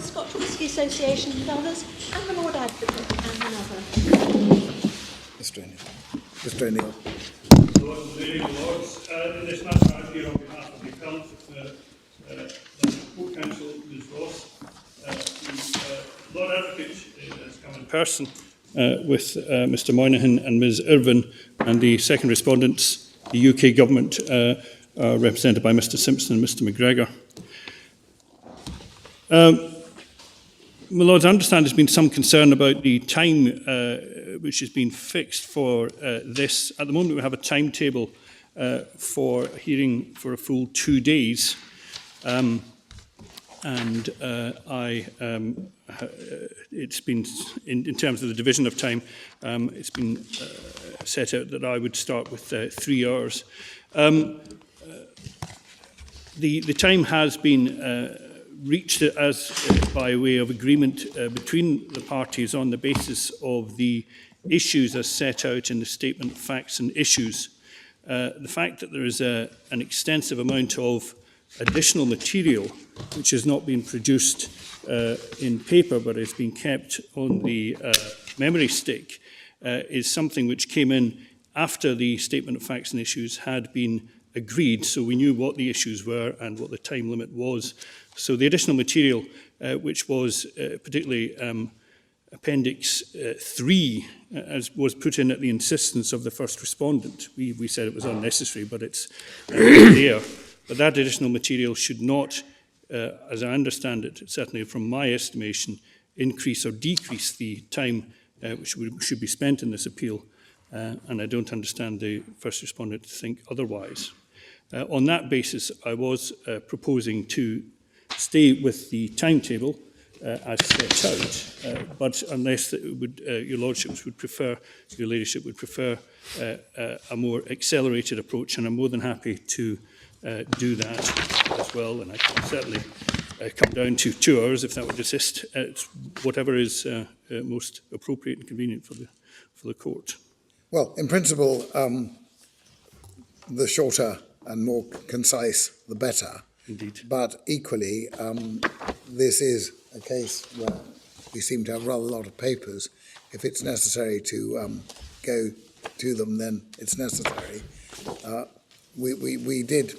the Scotch Whisky Association and others, and the Lord Advocate and another. Mr. O'Neill. Lord and Lady Lords, in this matter I'm here on behalf of the appellant, the Court Counsel, Ms. Ross. The Lord Advocate has come in person with Mr. Moynihan and Ms. Irvin, and the second respondents, the UK Government, are represented by Mr. Simpson and Mr. McGregor. My Lords, I understand there's been some concern about the time which has been fixed for this. At the moment, we have a timetable for hearing for a full 2 days. It's been, in terms of the division of time, it's been set out that I would start with 3 hours. The time has been reached as by way of agreement between the parties on the basis of the issues as set out in the Statement of Facts and Issues. The fact that there is an extensive amount of additional material which has not been produced in paper but has been kept on the memory stick is something which came in after the Statement of Facts and Issues had been agreed, so we knew what the issues were and what the time limit was. So the additional material, which was particularly Appendix 3, as was put in at the insistence of the first respondent. We said it was unnecessary, but it's there. But that additional material should not, as I understand it, certainly from my estimation, increase or decrease the time which should be spent in this appeal. And I don't understand the first respondent to think otherwise. On that basis, I was proposing to stay with the timetable as set out, but unless it would, your lordships would prefer, your ladyship would prefer a more accelerated approach, and I'm more than happy to do that as well, and I can certainly come down to 2 hours if that would assist. It's whatever is most appropriate and convenient for the court. Well, in principle, the shorter and more concise, the better. Indeed. But equally, this is a case where we seem to have rather a lot of papers. If it's necessary to go to them, then it's necessary. We did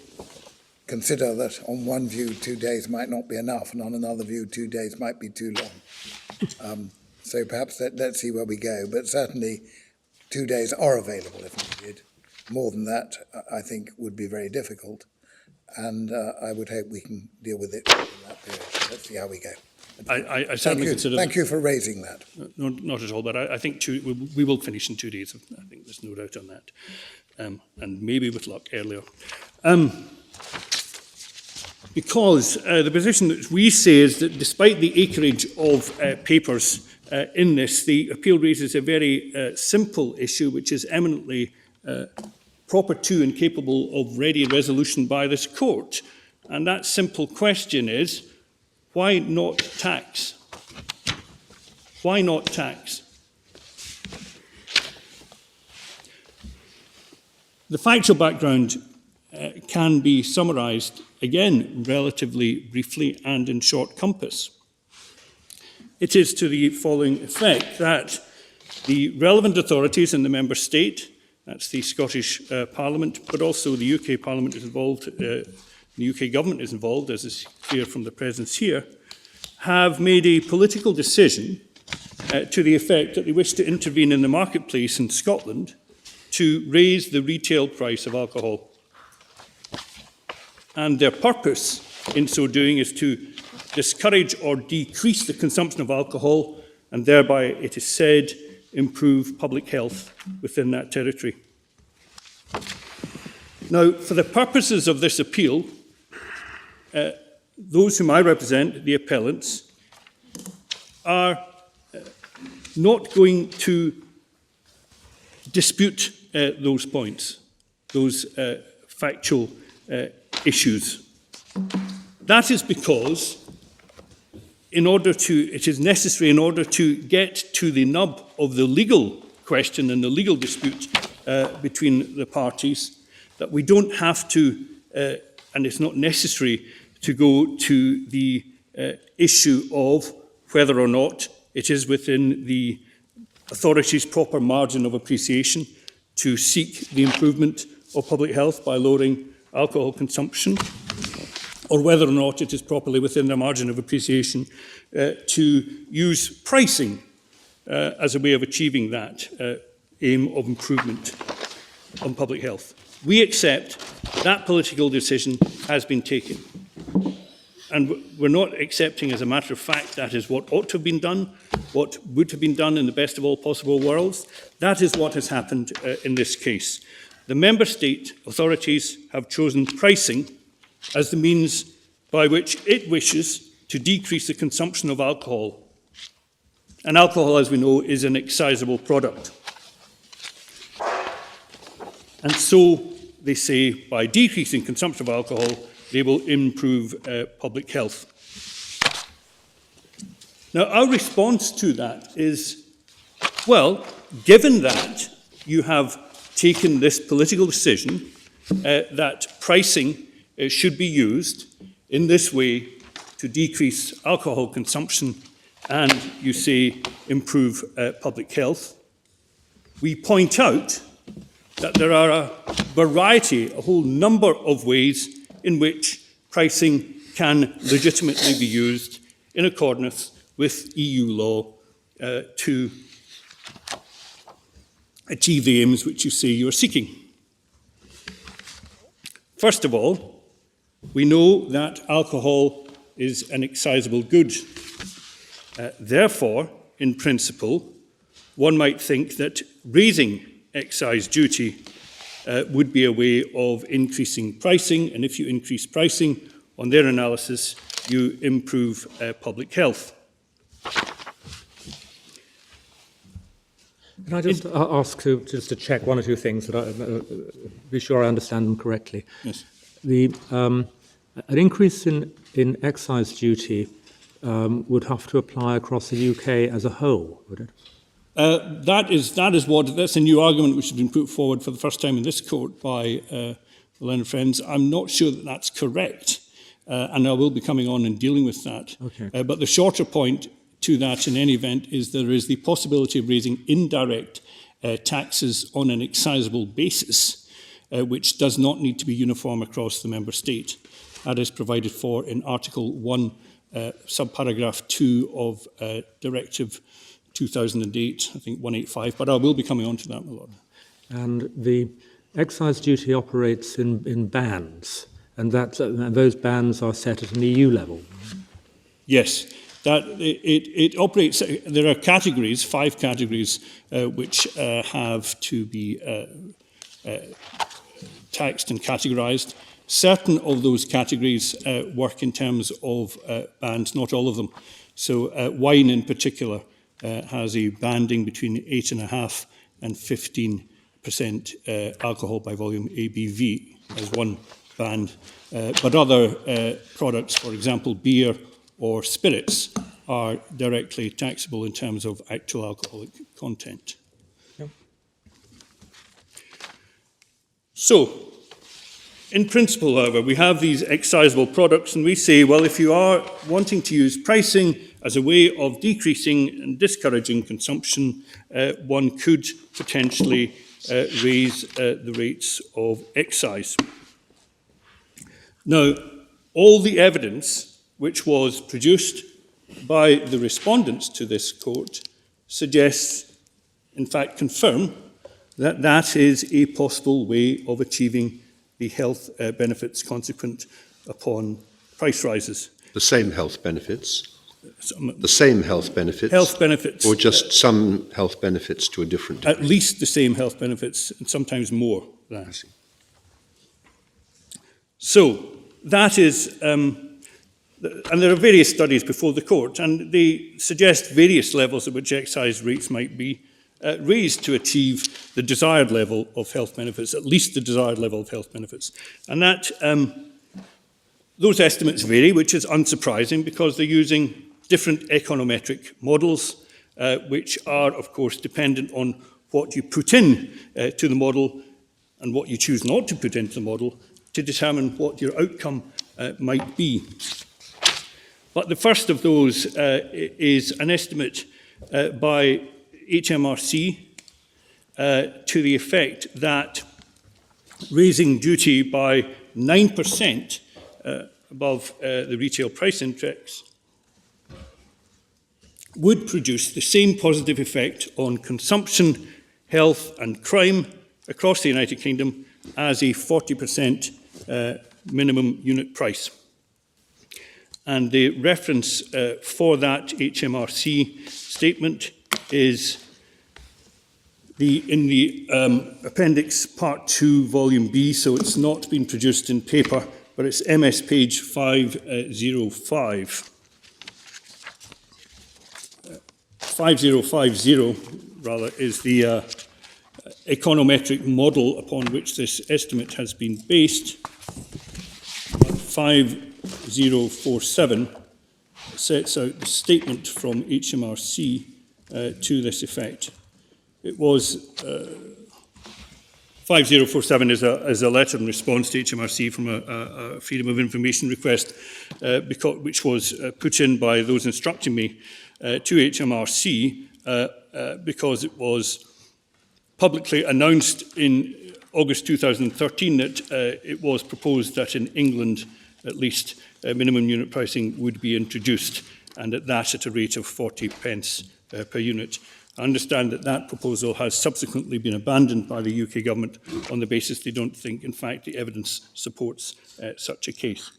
consider that on one view 2 days might not be enough, and on another view 2 days might be too long. So perhaps let's see where we go. But certainly 2 days are available if needed. More than that, I think, would be very difficult. And I would hope we can deal with it in that period. Let's see how we go. I certainly consider. Thank you for raising that. No, not at all, but I think we will finish in 2 days. I think there's no doubt on that. And maybe with luck earlier. Because the position that we say is that despite the acreage of papers in this, the appeal raises a very simple issue, which is eminently proper to and capable of ready resolution by this court. And that simple question is, why not tax? Why not tax? The factual background can be summarised, again, relatively briefly and in short compass. It is to the following effect that the relevant authorities in the member state, that's the Scottish Parliament, but also the UK Parliament is involved, the UK Government is involved, as is clear from the presence here, have made a political decision to the effect that they wish to intervene in the marketplace in Scotland to raise the retail price of alcohol. And their purpose in so doing is to discourage or decrease the consumption of alcohol, and thereby, it is said, improve public health within that territory. Now, for the purposes of this appeal, those whom I represent, the appellants, are not going to dispute those points, those factual issues. That is because it is necessary in order to get to the nub of the legal question and the legal dispute between the parties, that we don't have to, and it's not necessary, to go to the issue of whether or not it is within the authority's proper margin of appreciation to seek the improvement of public health by lowering alcohol consumption, or whether or not it is properly within their margin of appreciation to use pricing as a way of achieving that aim of improvement on public health. We accept that political decision has been taken. And we're not accepting as a matter of fact that is what ought to have been done, what would have been done in the best of all possible worlds. That is what has happened in this case. The member state authorities have chosen pricing as the means by which it wishes to decrease the consumption of alcohol. And alcohol, as we know, is an excisable product. And so they say by decreasing consumption of alcohol, they will improve public health. Now, our response to that is, well, given that you have taken this political decision that pricing should be used in this way to decrease alcohol consumption and, you say, improve public health, we point out that there are a variety, a whole number of ways in which pricing can legitimately be used in accordance with EU law to achieve the aims which you say you are seeking. First of all, we know that alcohol is an excisable good. Therefore, in principle, one might think that raising excise duty would be a way of increasing pricing, and if you increase pricing, on their analysis, you improve public health. Can I just ask just to check one or two things that be sure I understand them correctly? Yes. An increase in excise duty would have to apply across the UK as a whole, would it? That's a new argument which has been put forward for the first time in this court by the learned friends. I'm not sure that that's correct, and I will be coming on and dealing with that. Okay. But the shorter point to that, in any event, is there is the possibility of raising indirect taxes on an excisable basis, which does not need to be uniform across the member state. That is provided for in Article 1, subparagraph 2 of Directive 2008, I think 185, but I will be coming on to that, my lord. And the excise duty operates in bands, and those bands are set at an EU level. Yes, that it operates. There are categories, 5 categories, which have to be taxed and categorised. Certain of those categories work in terms of bands, not all of them. So wine in particular has a banding between 8.5% and 15% alcohol by volume ABV as one band. But other products, for example, beer or spirits, are directly taxable in terms of actual alcoholic content. Yeah. So, in principle, however, we have these excisable products, and we say, well, if you are wanting to use pricing as a way of decreasing and discouraging consumption, one could potentially raise the rates of excise. Now, all the evidence which was produced by the respondents to this court suggests, in fact confirm, that that is a possible way of achieving the health benefits consequent upon price rises. The same health benefits? The same health benefits? Health benefits. Or just some health benefits to a different degree? At least the same health benefits, and sometimes more than that. So, that is, and there are various studies before the court, and they suggest various levels at which excise rates might be raised to achieve the desired level of health benefits, at least the desired level of health benefits. And that those estimates vary, which is unsurprising because they're using different econometric models, which are, of course, dependent on what you put in to the model and what you choose not to put into the model to determine what your outcome might be. But the first of those is an estimate by HMRC to the effect that raising duty by 9% above the retail price index would produce the same positive effect on consumption, health and crime across the United Kingdom as a 40% minimum unit price. And the reference for that HMRC statement is in the appendix part 2 volume B, so it's not been produced in paper, but it's MS page 505. 5050 rather is the econometric model upon which this estimate has been based. 5047 sets out the statement from HMRC to this effect. It was 5047 is a letter in response to HMRC from a Freedom of Information request, which was put in by those instructing me to HMRC because it was publicly announced in August 2013 that it was proposed that in England, at least, minimum unit pricing would be introduced, and at a rate of 40 pence per unit. I understand that that proposal has subsequently been abandoned by the UK government on the basis they don't think, in fact, the evidence supports such a case.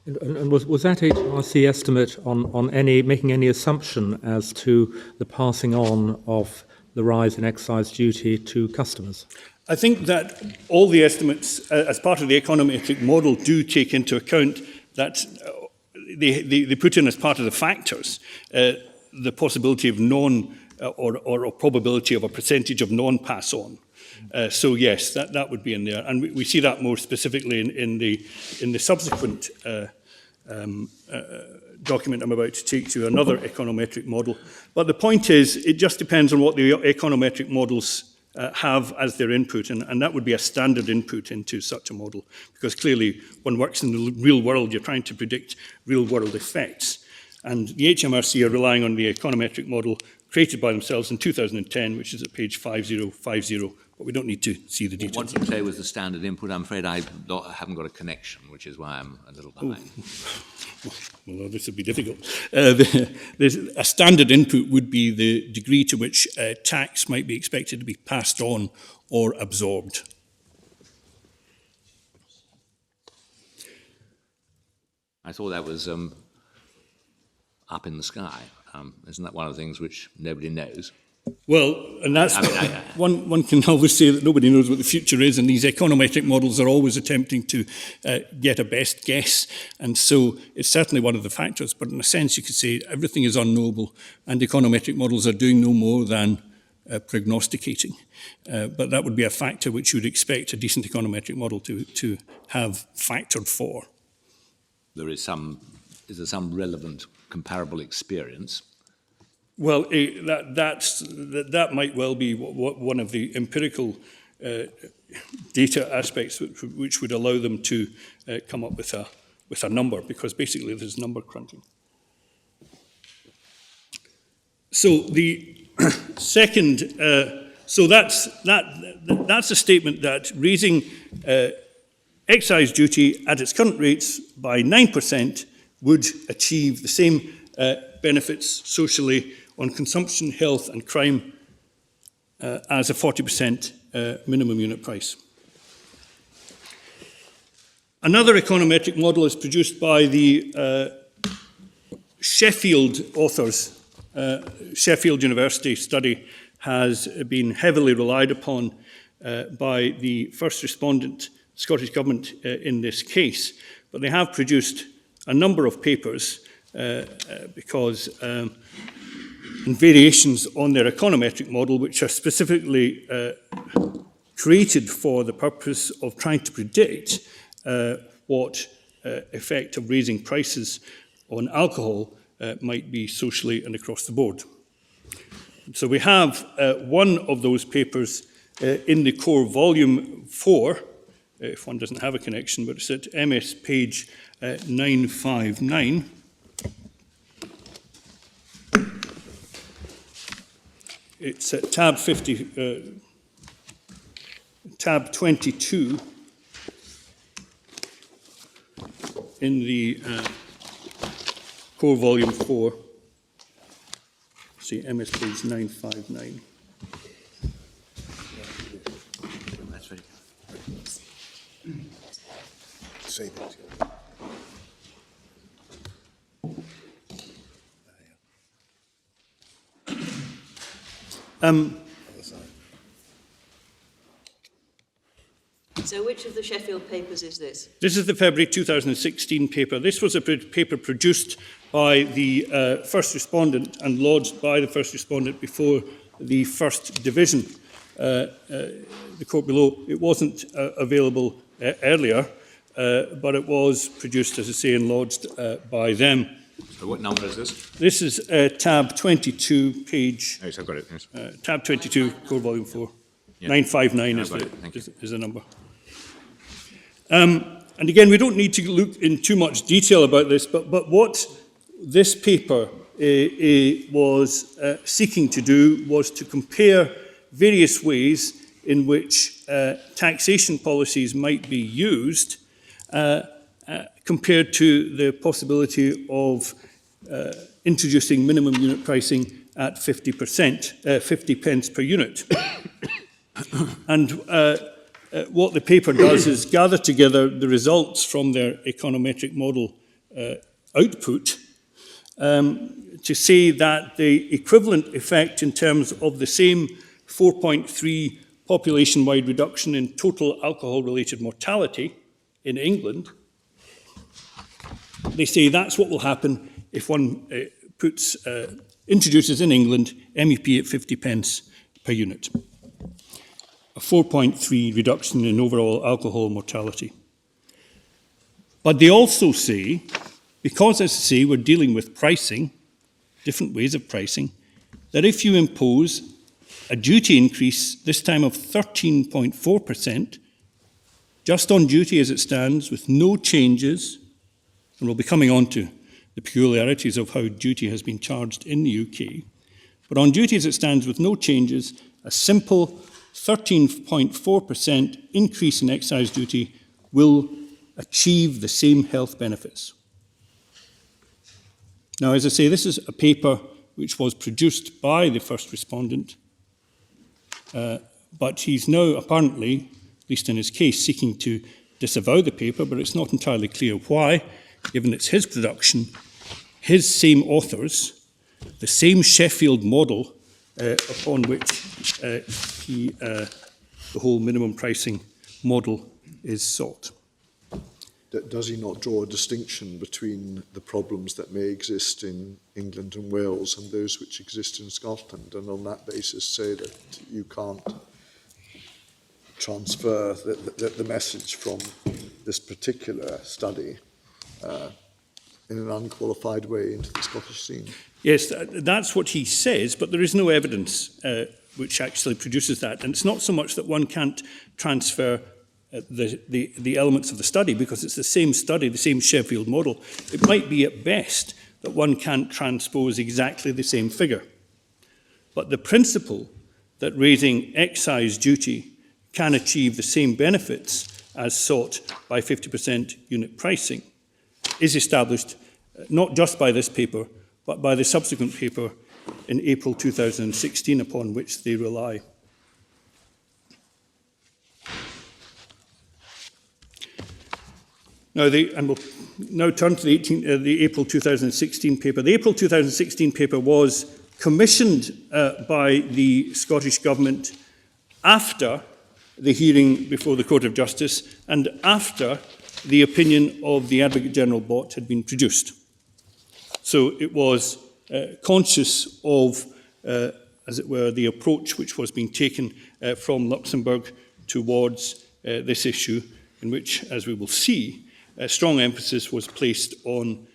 And was that HMRC estimate on making any assumption as to the passing on of the rise in excise duty to customers? I think that all the estimates, as part of the econometric model, do take into account that they put in as part of the factors the possibility of or a probability of a percentage of non-pass-on. So yes, that would be in there, and we see that more specifically in the subsequent document I'm about to take to another econometric model. But the point is, it just depends on what the econometric models have as their input, and that would be a standard input into such a model, because clearly one works in the real world, you're trying to predict real world effects. And the HMRC are relying on the econometric model created by themselves in 2010, which is at page 5050, but we don't need to see the details. What did you say was the standard input? I'm afraid I haven't got a connection, which is why I'm a little behind. Well, this would be difficult. A standard input would be the degree to which tax might be expected to be passed on or absorbed. I thought that was up in the sky. Isn't that one of the things which nobody knows? Well, and that's one can always say that nobody knows what the future is, and these econometric models are always attempting to get a best guess, and so it's certainly one of the factors, but in a sense you could say everything is unknowable, and econometric models are doing no more than prognosticating. But that would be a factor which you would expect a decent econometric model to have factored for. Is there some relevant comparable experience? Well, that might well be one of the empirical data aspects which would allow them to come up with a number, because basically there's number crunching. So the second, so that's a statement that raising excise duty at its current rates by 9% would achieve the same benefits socially on consumption, health and crime as a 40% minimum unit price. Another econometric model is produced by the Sheffield authors. Sheffield University study has been heavily relied upon by the first respondent, Scottish Government, in this case. But they have produced a number of papers because and variations on their econometric model, which are specifically created for the purpose of trying to predict what effect of raising prices on alcohol might be socially and across the board. So we have one of those papers in the core volume 4, if one doesn't have a connection, but it's at MS page 959. it's at tab 22 in the core volume 4. See, MS page 959. That's right. Save it. So which of the Sheffield papers is this? This is the February 2016 paper. This was a paper produced by the first respondent and lodged by the first respondent before the first division, the court below. It wasn't available earlier, but it was produced, as I say, and lodged by them. So what number is this? This is tab 22, page... Yes, I've got it. Yes. Tab 22, core volume 4. Yeah. 959 I've got it. Thank you. is the number. And again, we don't need to look in too much detail about this, but what this paper was seeking to do was to compare various ways in which taxation policies might be used compared to the possibility of introducing minimum unit pricing at 50%, 50 pence per unit. And what the paper does is gather together the results from their econometric model output to say that the equivalent effect in terms of the same 4.3 population-wide reduction in total alcohol-related mortality in England, they say that's what will happen if one introduces in England MEP at 50 pence per unit. A 4.3 reduction in overall alcohol mortality. But they also say, because, as I say, we're dealing with pricing, different ways of pricing, that if you impose a duty increase, this time of 13.4%, just on duty as it stands, with no changes, and we'll be coming on to the peculiarities of how duty has been charged in the UK, but on duty as it stands with no changes, a simple 13.4% increase in excise duty will achieve the same health benefits. Now, as I say, this is a paper which was produced by the first respondent, but he's now apparently, at least in his case, seeking to disavow the paper, but it's not entirely clear why, given it's his production, his same authors, the same Sheffield model upon which the whole minimum pricing model is sought. Does he not draw a distinction between the problems that may exist in England and Wales and those which exist in Scotland, and on that basis say that you can't transfer the message from this particular study in an unqualified way into the Scottish scene? Yes, that's what he says, but there is no evidence which actually produces that. And it's not so much that one can't transfer the elements of the study, because it's the same study, the same Sheffield model. It might be at best that one can't transpose exactly the same figure. But the principle that raising excise duty can achieve the same benefits as sought by 50% unit pricing is established not just by this paper, but by the subsequent paper in April 2016 upon which they rely. Now, and we'll now turn to the April 2016 paper. The April 2016 paper was commissioned by the Scottish Government after the hearing before the Court of Justice and after the opinion of the Advocate General Bott had been produced. So it was conscious of, as it were, the approach which was being taken from Luxembourg towards this issue, in which, as we will see, a strong emphasis was placed on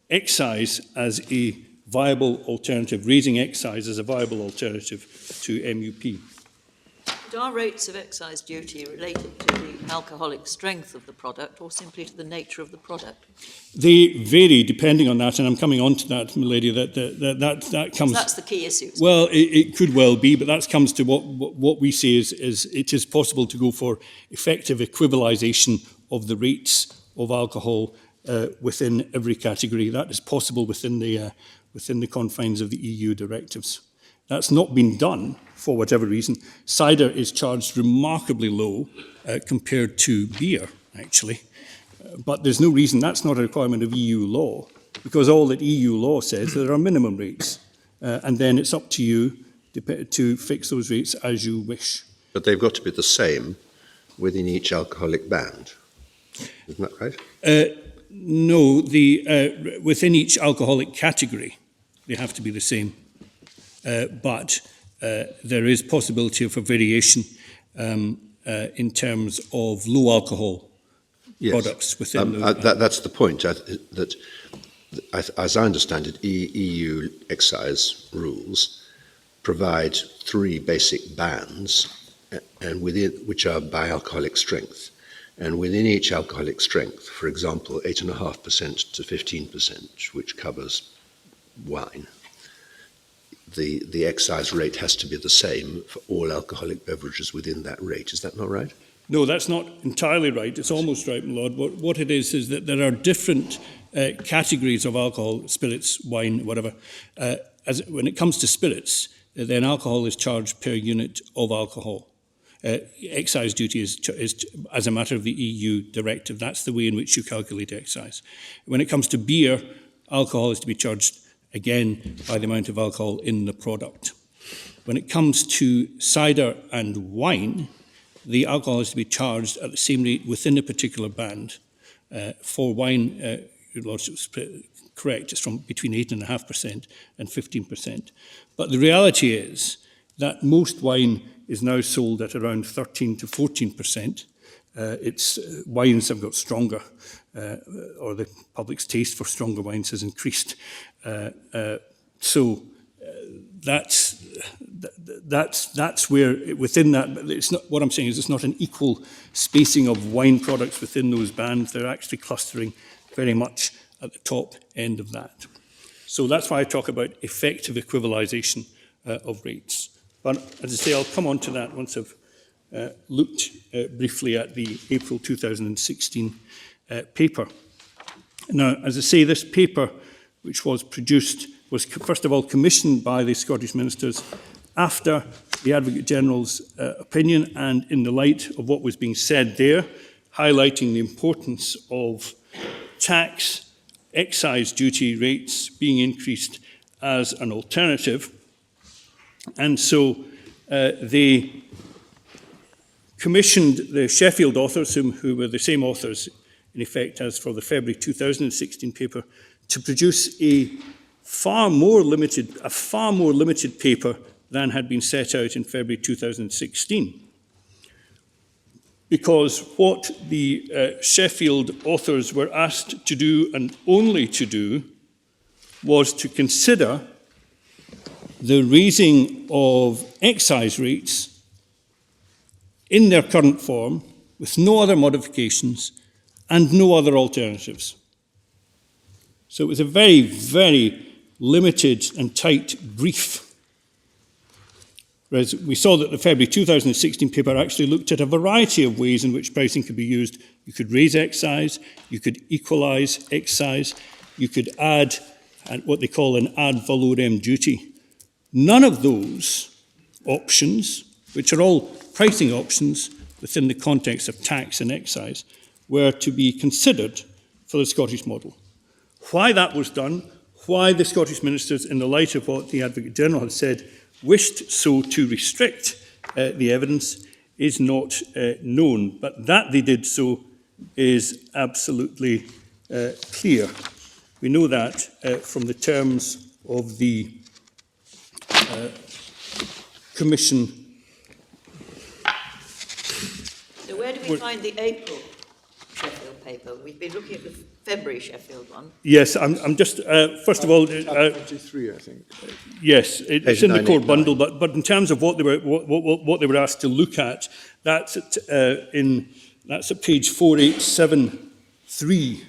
excise as a viable alternative, raising excise as a viable alternative to MUP. But are rates of excise duty related to the alcoholic strength of the product or simply to the nature of the product? They vary depending on that, and I'm coming on to that, my lady, that comes... That's the key issue. Well, it could well be, but that comes to what we say is it is possible to go for effective equivalisation of the rates of alcohol within every category. That is possible within the confines of the EU directives. That's not been done for whatever reason. Cider is charged remarkably low compared to beer, actually. But there's no reason, that's not a requirement of EU law, because all that EU law says, there are minimum rates. And then it's up to you to fix those rates as you wish. But they've got to be the same within each alcoholic band. Isn't that right? No, within each alcoholic category, they have to be the same. But there is possibility of a variation in terms of low alcohol products within those. That's the point. As I understand it, EU excise rules provide 3 basic bands, and which are by alcoholic strength. And within each alcoholic strength, for example, 8.5% to 15%, which covers wine, the excise rate has to be the same for all alcoholic beverages within that rate. Is that not right? No, that's not entirely right. It's almost right, my lord. What it is that there are different categories of alcohol, spirits, wine, whatever. When it comes to spirits, then alcohol is charged per unit of alcohol. Excise duty is as a matter of the EU directive. That's the way in which you calculate excise. When it comes to beer, alcohol is to be charged again by the amount of alcohol in the product. When it comes to cider and wine, the alcohol is to be charged at the same rate within a particular band. For wine, your lordship was correct, it's from between 8.5% and 15%. But the reality is that most wine is now sold at around 13 to 14%. Wines have got stronger, or the public's taste for stronger wines has increased. So that's where within that. But it's not. What I'm saying is it's not an equal spacing of wine products within those bands. They're actually clustering very much at the top end of that. So that's why I talk about effective equivalisation of rates. But as I say, I'll come on to that once I've looked briefly at the April 2016 paper. Now, as I say, this paper, which was produced, was first of all commissioned by the Scottish ministers after the Advocate General's opinion and in the light of what was being said there, highlighting the importance of tax, excise duty rates being increased as an alternative. And so they commissioned the Sheffield authors, who were the same authors, in effect, as for the February 2016 paper, to produce a far more limited paper than had been set out in February 2016. Because what the Sheffield authors were asked to do, and only to do, was to consider the raising of excise rates in their current form, with no other modifications and no other alternatives. So it was a very, very limited and tight brief. Whereas we saw that the February 2016 paper actually looked at a variety of ways in which pricing could be used. You could raise excise, you could equalise excise, you could add what they call an ad valorem duty. None of those options, which are all pricing options within the context of tax and excise, were to be considered for the Scottish model. Why that was done, why the Scottish ministers, in the light of what the Advocate General had said, wished so to restrict the evidence, is not known. But that they did so is absolutely clear. We know that from the terms of the Commission. So where do we find the April Sheffield paper? paper. We've been looking at the February Sheffield one. Yes, I'm just, first of all, 23, I think. yes, it's Page in the core 989. bundle, but in terms of what they were asked to look at, that's at, that's at page 4873.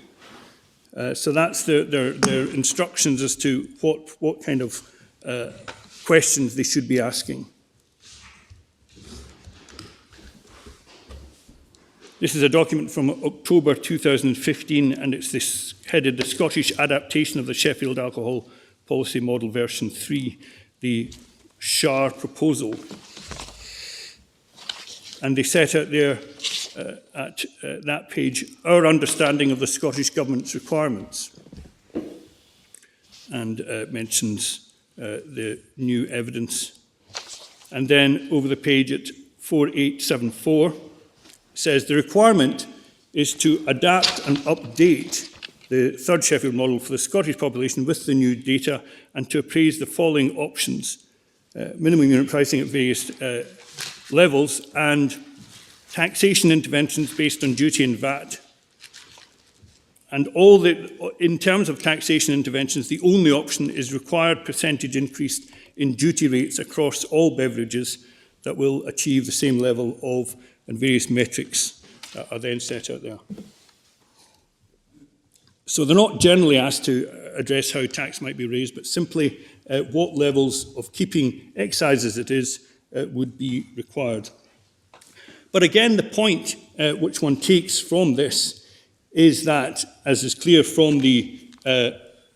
So that's their instructions as to what kind of questions they should be asking. This is a document from October 2015, and it's this headed the Scottish Adaptation of the Sheffield Alcohol Policy Model version 3, the SHAR proposal. And they set out there at that page our understanding of the Scottish Government's requirements, and mentions the new evidence. And then over the page at 4874, says the requirement is to adapt and update the third Sheffield model for the Scottish population with the new data and to appraise the following options: minimum unit pricing at various levels and taxation interventions based on duty and VAT. And in terms of taxation interventions, the only option is required percentage increase in duty rates across all beverages that will achieve the same level of, and various metrics are then set out there. So they're not generally asked to address how tax might be raised, but simply what levels of keeping excise as it is would be required. But again, the point which one takes from this is that, as is clear from the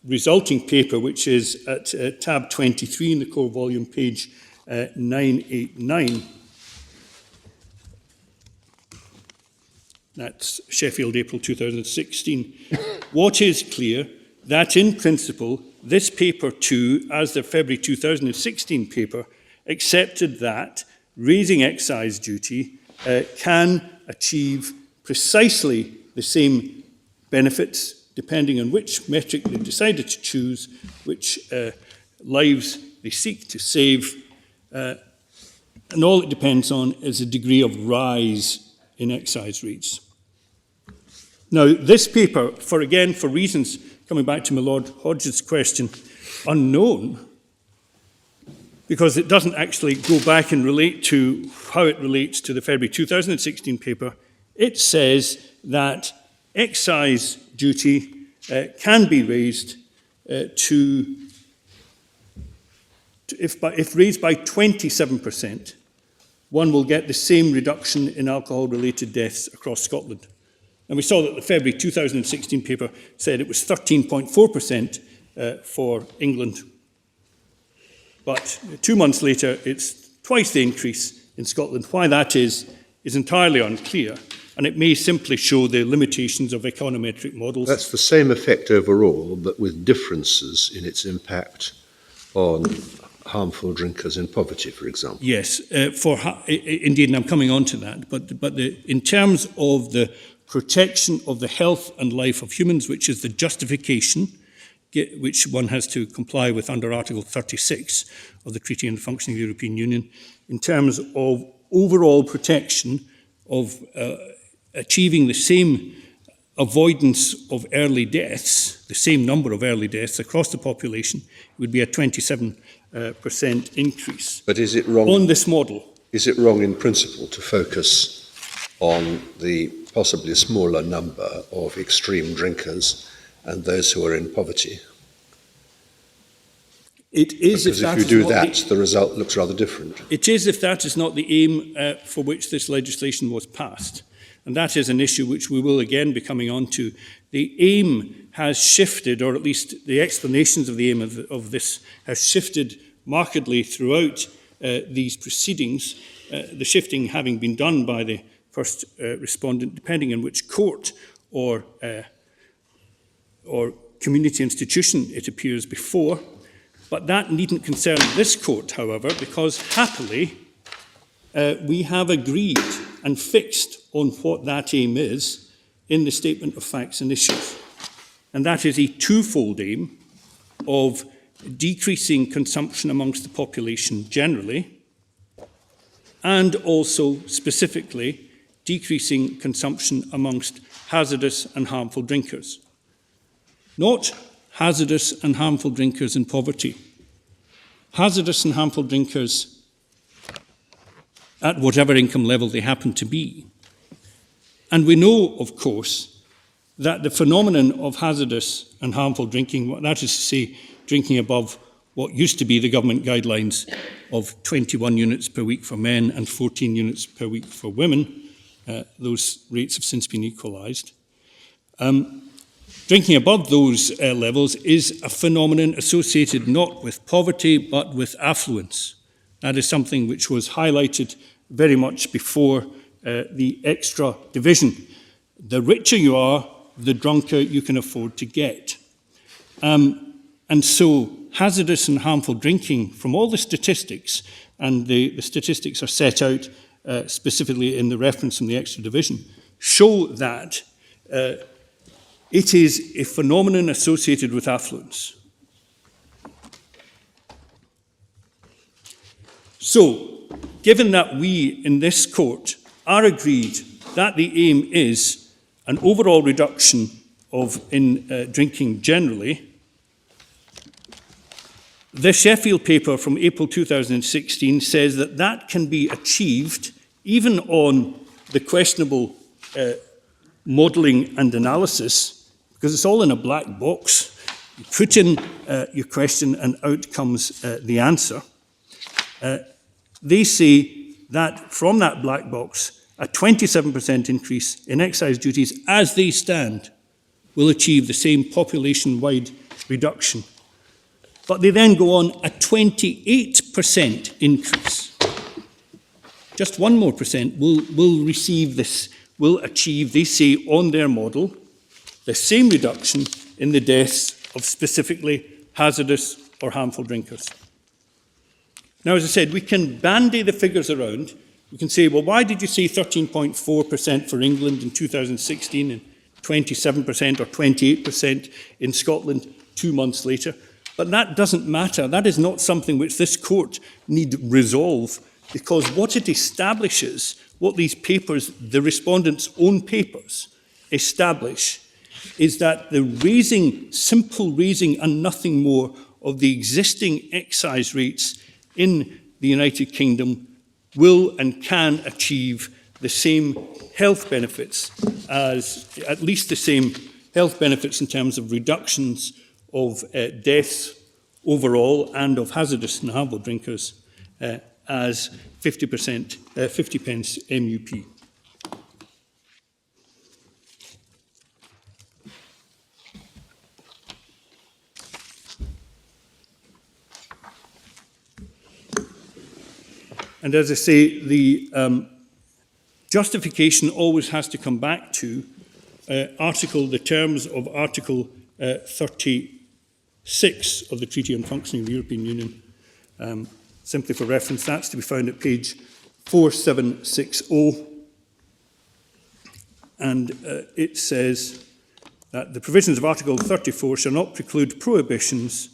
resulting paper, which is at tab 23 in the core volume, page 989, that's Sheffield, April 2016. What is clear, that in principle, this paper too, as the February 2016 paper, accepted that raising excise duty can achieve precisely the same benefits, depending on which metric they decided to choose, which lives they seek to save, and all it depends on is a degree of rise in excise rates. Now, this paper, for reasons, coming back to my Lord Hodges' question, unknown, because it doesn't actually go back and relate to how it relates to the February 2016 paper, it says that excise duty can be raised if raised by 27%, one will get the same reduction in alcohol-related deaths across Scotland. And we saw that the February 2016 paper said it was 13.4% for England. But 2 months later, it's twice the increase in Scotland. Why that is entirely unclear, and it may simply show the limitations of econometric models. That's the same effect overall, but with differences in its impact on harmful drinkers in poverty, for example. Yes, indeed, and I'm coming on to that. But in terms of the protection of the health and life of humans, which is the justification which one has to comply with under Article 36 of the Treaty on the Functioning of the European Union, in terms of overall protection of achieving the same avoidance of early deaths, the same number of early deaths across the population, would be a 27% increase. But is it wrong on this model? Is it wrong in principle to focus on the possibly smaller number of extreme drinkers and those who are in poverty? It is, because if you do that, the result looks rather different. It is if that is not the aim for which this legislation was passed. And that is an issue which we will again be coming on to. The aim has shifted, or at least the explanations of the aim of this has shifted markedly throughout these proceedings, the shifting having been done by the first respondent, depending on which court or community institution it appears before. But that needn't concern this court, however, because happily we have agreed and fixed on what that aim is in the Statement of Facts and Issues. And that is a twofold aim of decreasing consumption amongst the population generally, and also specifically decreasing consumption amongst hazardous and harmful drinkers. Not hazardous and harmful drinkers in poverty. Hazardous and harmful drinkers at whatever income level they happen to be. And we know, of course, that the phenomenon of hazardous and harmful drinking, that is to say, drinking above what used to be the government guidelines of 21 units per week for men and 14 units per week for women, those rates have since been equalised. Drinking above those levels is a phenomenon associated not with poverty but with affluence. That is something which was highlighted very much before the extra division. The richer you are, the drunker you can afford to get. And so hazardous and harmful drinking, from all the statistics, and the statistics are set out specifically in the reference from the extra division, show that it is a phenomenon associated with affluence. So, given that we in this court are agreed that the aim is an overall reduction in drinking generally, the Sheffield paper from April 2016 says that that can be achieved even on the questionable modelling and analysis, because it's all in a black box. You put in your question and out comes the answer. They say that from that black box, a 27% increase in excise duties as they stand will achieve the same population-wide reduction. But they then go on a 28% increase. Just 1 more percent will receive this, will achieve, they say, on their model, the same reduction in the deaths of specifically hazardous or harmful drinkers. Now, as I said, we can bandy the figures around. We can say, well, why did you say 13.4% for England in 2016 and 27% or 28% in Scotland 2 months later? But that doesn't matter. That is not something which this court need resolve, because what it establishes, what these papers, the respondents' own papers, establish, is that the raising, simple raising and nothing more of the existing excise rates in the United Kingdom will and can achieve the same health benefits as, at least the same health benefits in terms of reductions of deaths overall and of hazardous and harmful drinkers as 50 pence MUP. And as I say, the justification always has to come back to the terms of Article 36 of the Treaty on Functioning of the European Union. Simply for reference, that's to be found at page 4760. And it says that the provisions of Article 34 shall not preclude prohibitions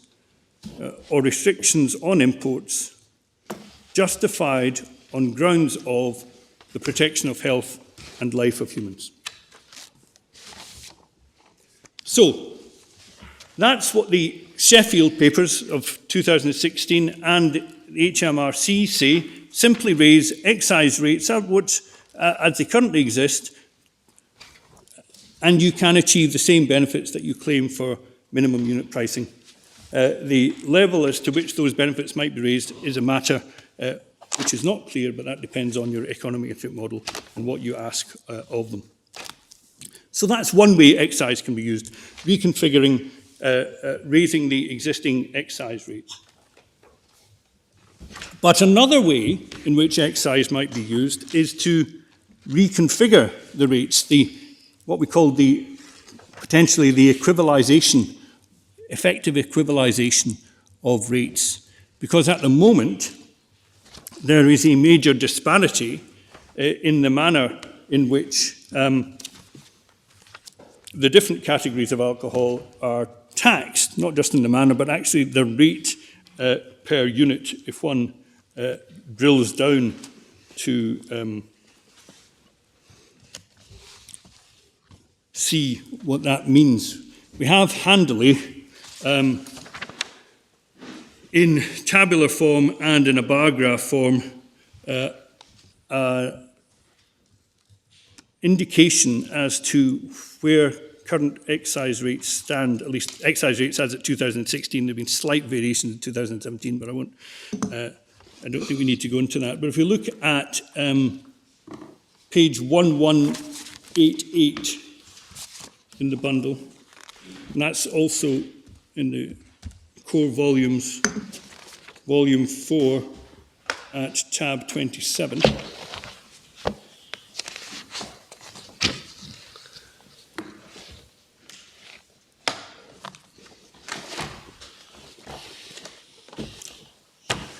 or restrictions on imports justified on grounds of the protection of health and life of humans. So, that's what the Sheffield papers of 2016 and the HMRC say. Simply raise excise rates which, as they currently exist, and you can achieve the same benefits that you claim for minimum unit pricing. The level as to which those benefits might be raised is a matter which is not clear, but that depends on your econometric model and what you ask of them. So that's one way excise can be used, reconfiguring, raising the existing excise rates. But another way in which excise might be used is to reconfigure the rates, what we call potentially the equivalization, effective equivalization of rates. Because at the moment, there is a major disparity in the manner in which the different categories of alcohol are taxed, not just in the manner, but actually the rate per unit, if one drills down to see what that means. We have handily, in tabular form and in a bar graph form, indication as to where current excise rates stand, at least excise rates as at 2016. There have been slight variations in 2017, but I don't think we need to go into that. But if we look at page 1188 in the bundle, and that's also in the core volumes, volume 4 at tab 27.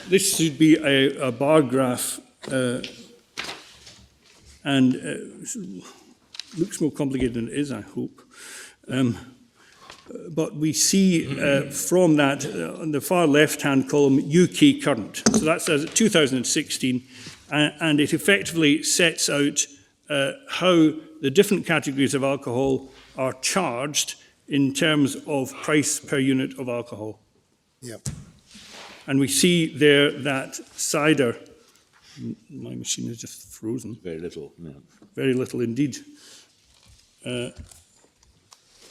This should be a bar graph, and looks more complicated than it is, I hope. But we see from that, on the far left-hand column, UK current. So that's as of 2016, and it effectively sets out how the different categories of alcohol are charged in terms of price per unit of alcohol. Yep. And we see there that cider, my machine is just frozen. Very little, no. Very little indeed.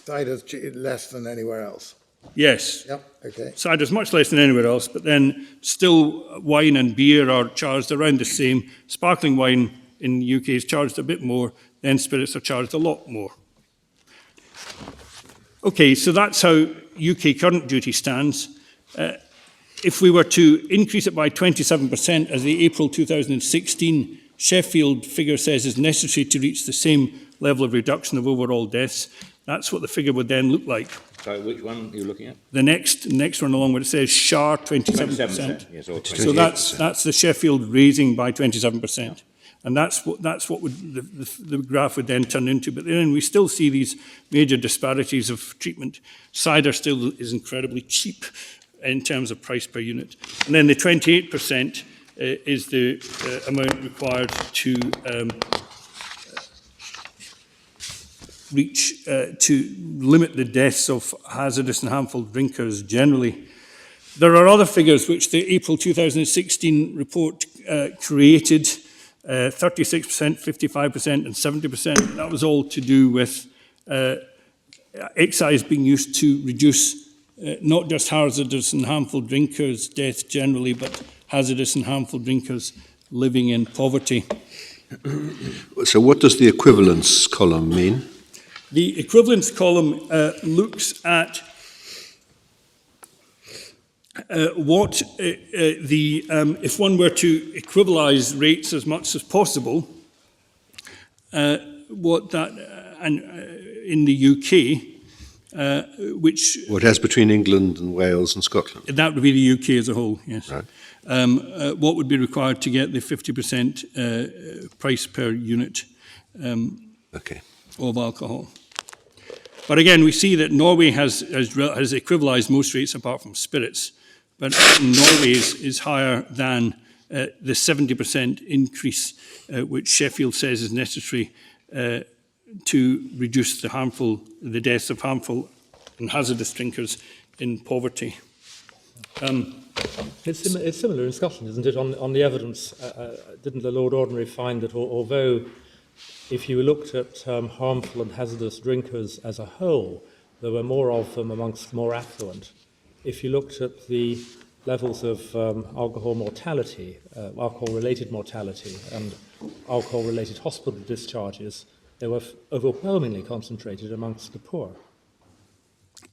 Cider's less than anywhere else. Yes. Yep, okay. Cider's much less than anywhere else, but then still wine and beer are charged around the same. Sparkling wine in the UK is charged a bit more, then spirits are charged a lot more. Okay, so that's how UK current duty stands. If we were to increase it by 27%, as the April 2016 Sheffield figure says is necessary to reach the same level of reduction of overall deaths, that's what the figure would then look like. Sorry, which one are you looking at? The next one along where it says SHAR 27%. Yes, or So that's the Sheffield raising by 27%. And that's what the graph would then turn into. But then we still see these major disparities of treatment. Cider still is incredibly cheap in terms of price per unit. And then the 28% is the amount required to limit the deaths of hazardous and harmful drinkers generally. There are other figures which the April 2016 report created, 36%, 55% and 70%. That was all to do with excise being used to reduce not just hazardous and harmful drinkers' death generally, but hazardous and harmful drinkers living in poverty. So what does the equivalence column mean? The equivalence column looks at what if one were to equivalize rates as much as possible, what that in the UK, which What has between England and Wales and Scotland? that would be the UK as a whole, yes. Right. What would be required to get the 50% price per unit Okay. of alcohol? But again, we see that Norway has equivalized most rates apart from spirits, but Norway is higher than the 70% increase which Sheffield says is necessary to reduce the deaths of harmful and hazardous drinkers in poverty. It's similar in Scotland, isn't it, on the evidence? Didn't the Lord Ordinary find that although if you looked at harmful and hazardous drinkers as a whole, there were more of them amongst more affluent. If you looked at the levels of alcohol mortality, alcohol-related mortality and alcohol-related hospital discharges, they were overwhelmingly concentrated amongst the poor.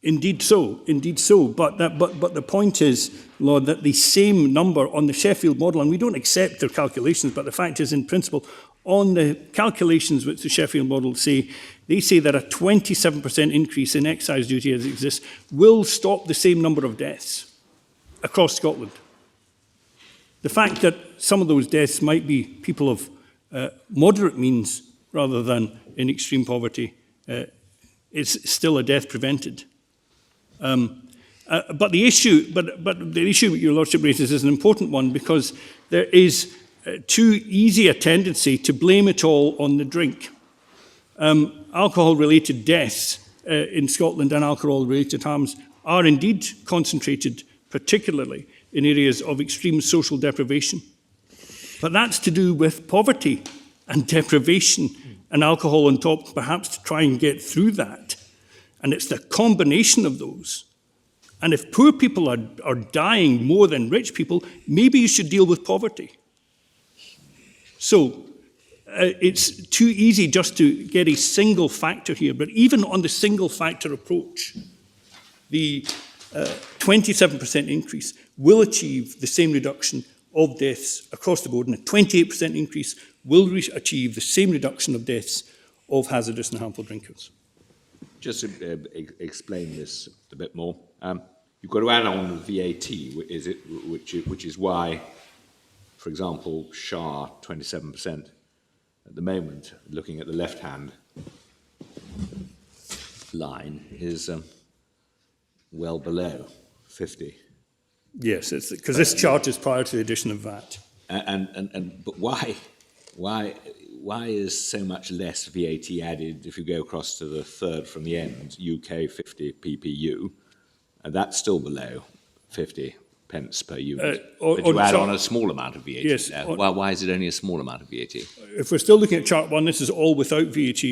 Indeed so. But the point is, Lord, that the same number on the Sheffield model, and we don't accept their calculations, but the fact is, in principle, on the calculations which the Sheffield model say, they say that a 27% increase in excise duty as it exists will stop the same number of deaths across Scotland. The fact that some of those deaths might be people of moderate means rather than in extreme poverty, it's still a death prevented. But the issue your Lordship raises is an important one, because there is too easy a tendency to blame it all on the drink. alcohol-related deaths in Scotland and alcohol-related harms are indeed concentrated particularly in areas of extreme social deprivation. But that's to do with poverty and deprivation and alcohol on top, perhaps to try and get through that. And it's the combination of those. And if poor people are dying more than rich people, maybe you should deal with poverty. So it's too easy just to get a single factor here. But even on the single factor approach, the 27% increase will achieve the same reduction of deaths across the board, and a 28% increase will achieve the same reduction of deaths of hazardous and harmful drinkers. Just to explain this a bit more, you've got to add on VAT, which is why, for example, SHAR 27% at the moment, looking at the left-hand line, is well below 50. Yes, because this chart is prior to the addition of VAT. But why is so much less VAT added if you go across to the third from the end, UK 50 PPU, and that's still below 50 pence per unit. But you add on a small amount of VAT. Yes. There. Why is it only a small amount of VAT? If we're still looking at chart 1, this is all without VAT.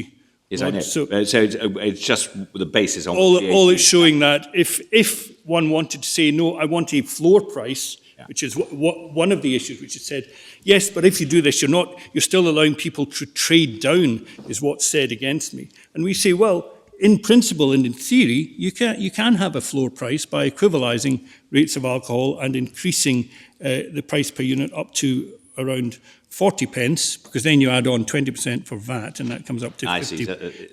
Yes, I know. So it's just the basis on all VAT. all it's showing that if one wanted to say, no, I want a floor price, which is one of the issues, which is said, yes, but if you do this, you're still allowing people to trade down, is what's said against me. And we say, well, in principle and in theory, you can have a floor price by equivalising rates of alcohol and increasing the price per unit up to around 40 pence, because then you add on 20% for VAT, and that comes up to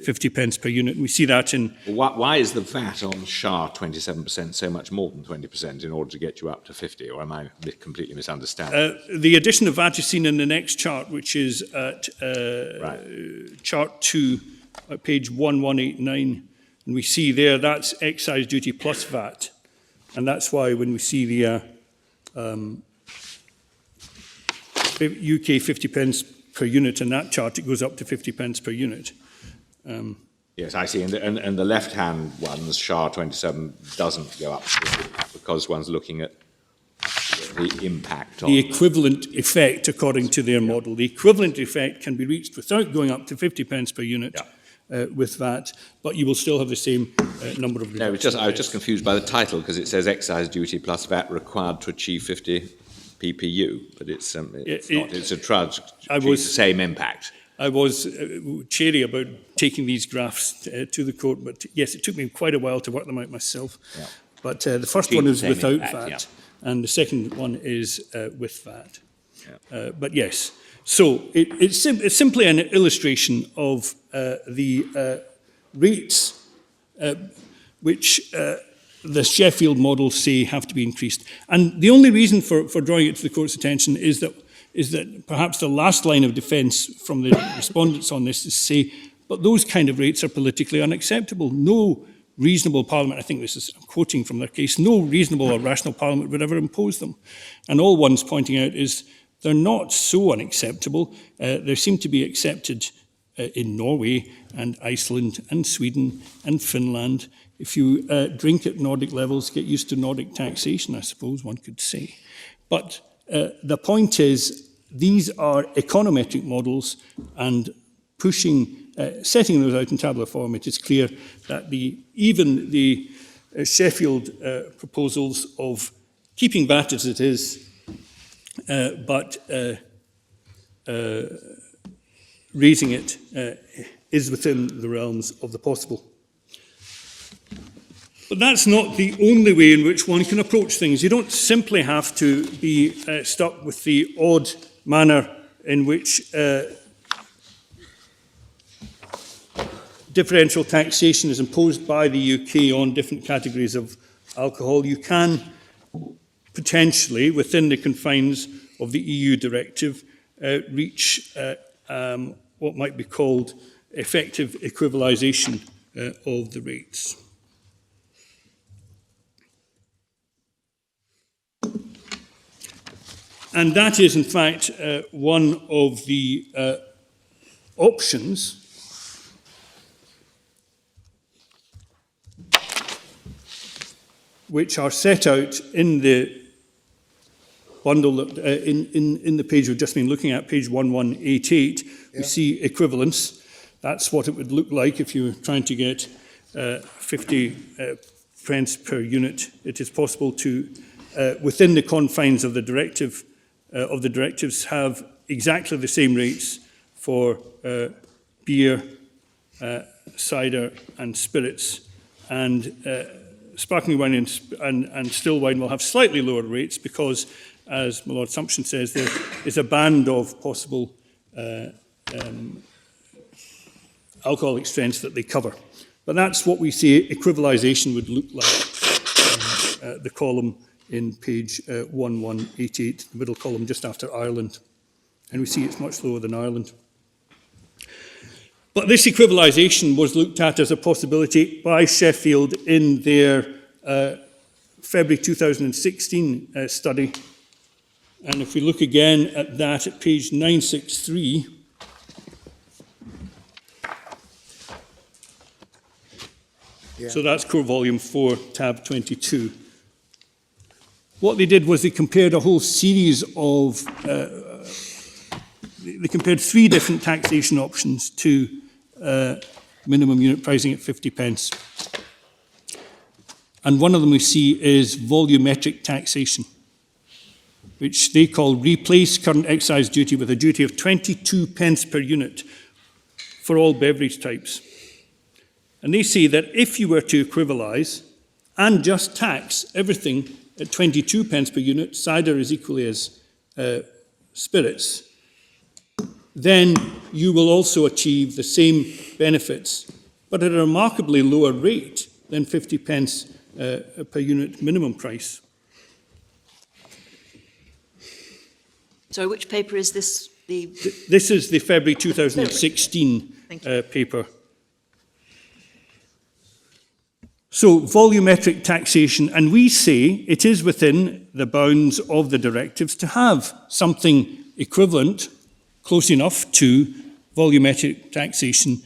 50 pence per unit. And we see that in... Why is the VAT on SHAR 27% so much more than 20% in order to get you up to 50, or am I completely misunderstanding? The addition of VAT is seen in the next chart, which is at chart 2, page 1189. And we see there, that's excise duty plus VAT. And that's why when we see the UK 50 pence per unit in that chart, it goes up to 50 pence per unit. Yes, I see. And the left-hand ones, SHAR 27, doesn't go up because one's looking at the impact on... The equivalent effect, according to their model. The equivalent effect can be reached without going up to 50 pence per unit with VAT, but you will still have the same number of... No, I was just confused by the title, because it says excise duty plus VAT required to achieve 50 PPU, but it's not. It's a trudge. The same impact. I was chary about taking these graphs to the court, but yes, it took me quite a while to work them out myself. Yeah. But the first one is without VAT, and the second one is with VAT. Yeah. But yes, so it's simply an illustration of the rates which the Sheffield model say have to be increased. And the only reason for drawing it to the court's attention is that perhaps the last line of defence from the respondents on this is to say, but those kind of rates are politically unacceptable. No reasonable parliament, I think this is quoting from their case, no reasonable or rational parliament would ever impose them. And all one's pointing out is they're not so unacceptable. They seem to be accepted in Norway and Iceland and Sweden and Finland. If you drink at Nordic levels, get used to Nordic taxation, I suppose one could say. But the point is, these are econometric models, and setting those out in tabular form, it is clear that even the Sheffield proposals of keeping VAT as it is, but raising it is within the realms of the possible. But that's not the only way in which one can approach things. You don't simply have to be stuck with the odd manner in which differential taxation is imposed by the UK on different categories of alcohol. You can potentially, within the confines of the EU directive, reach what might be called effective equivalisation of the rates. And that is, in fact, one of the options which are set out in the bundle, in the page we've just been looking at, page 1188, we see equivalence. That's what it would look like if you were trying to get 50 pence per unit. It is possible to, within the confines of the directive, of the directives, have exactly the same rates for beer, cider and spirits, and sparkling wine and still wine will have slightly lower rates because, as my Lord Sumption says, there is a band of possible alcoholic strengths that they cover. But that's what we say equivalisation would look like, the column in page 1188, the middle column just after Ireland. And we see it's much lower than Ireland. But this equivalisation was looked at as a possibility by Sheffield in their February 2016 study. And if we look again at that at page 963, so that's core volume 4, tab 22. What they did was they compared a whole series of, they compared 3 different taxation options to minimum unit pricing at 50 pence. And one of them we see is volumetric taxation, which they call replace current excise duty with a duty of 22 pence per unit for all beverage types. And they say that if you were to equivalise and just tax everything at 22 pence per unit, cider as equally as spirits, then you will also achieve the same benefits, but at a remarkably lower rate than 50 pence per unit minimum price. Sorry, which paper is this? This is the February 2016 paper. So volumetric taxation, and we say it is within the bounds of the directives to have something equivalent, close enough to volumetric taxation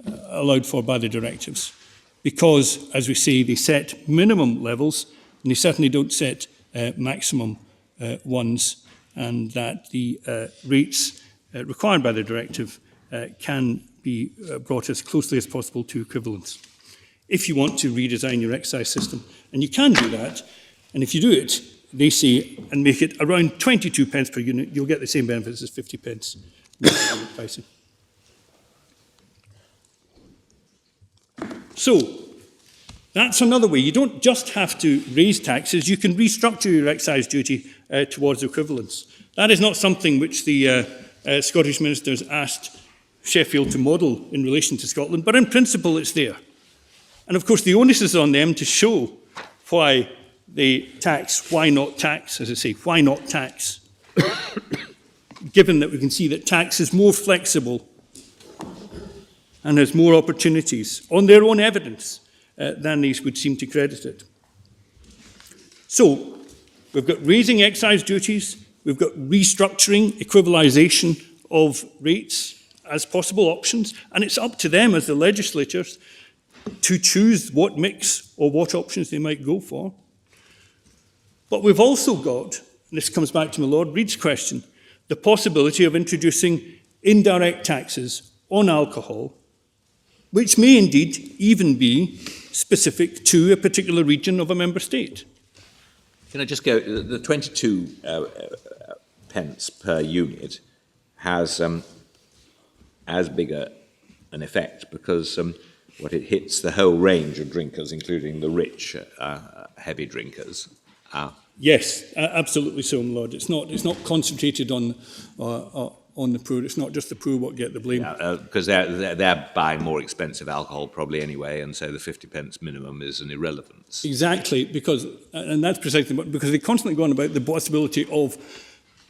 allowed for by the directives. Because, as we say, they set minimum levels, and they certainly don't set maximum ones, and that the rates required by the directive can be brought as closely as possible to equivalence. If you want to redesign your excise system, and you can do that, and if you do it, they say, and make it around 22 pence per unit, you'll get the same benefits as 50 pence pricing. So, that's another way. You don't just have to raise taxes, you can restructure your excise duty towards equivalence. That is not something which the Scottish ministers asked Sheffield to model in relation to Scotland, but in principle it's there. And of course the onus is on them to show why they tax, why not tax, as I say, why not tax? Given that we can see that tax is more flexible and has more opportunities on their own evidence than these would seem to credit it. So, we've got raising excise duties, we've got restructuring, equivalisation of rates as possible options, and it's up to them as the legislators to choose what mix or what options they might go for. But we've also got, and this comes back to my Lord Reid's question, the possibility of introducing indirect taxes on alcohol, which may indeed even be specific to a particular region of a member state. Can I just go, the 22 pence per unit has as big an effect because what it hits the whole range of drinkers, including the rich, heavy drinkers. Yes, absolutely so, my Lord. It's not concentrated on the poor. It's not just the poor what get the blame. Because they're buying more expensive alcohol probably anyway, and so the 50 pence minimum is an irrelevance. Exactly, and that's precisely because they constantly go on about the possibility of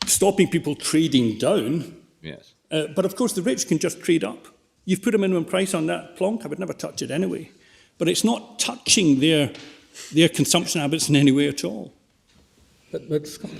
stopping people trading down. Yes. But of course, the rich can just trade up. You've put a minimum price on that plonk, I would never touch it anyway. But it's not touching their consumption habits in any way at all. But Scott,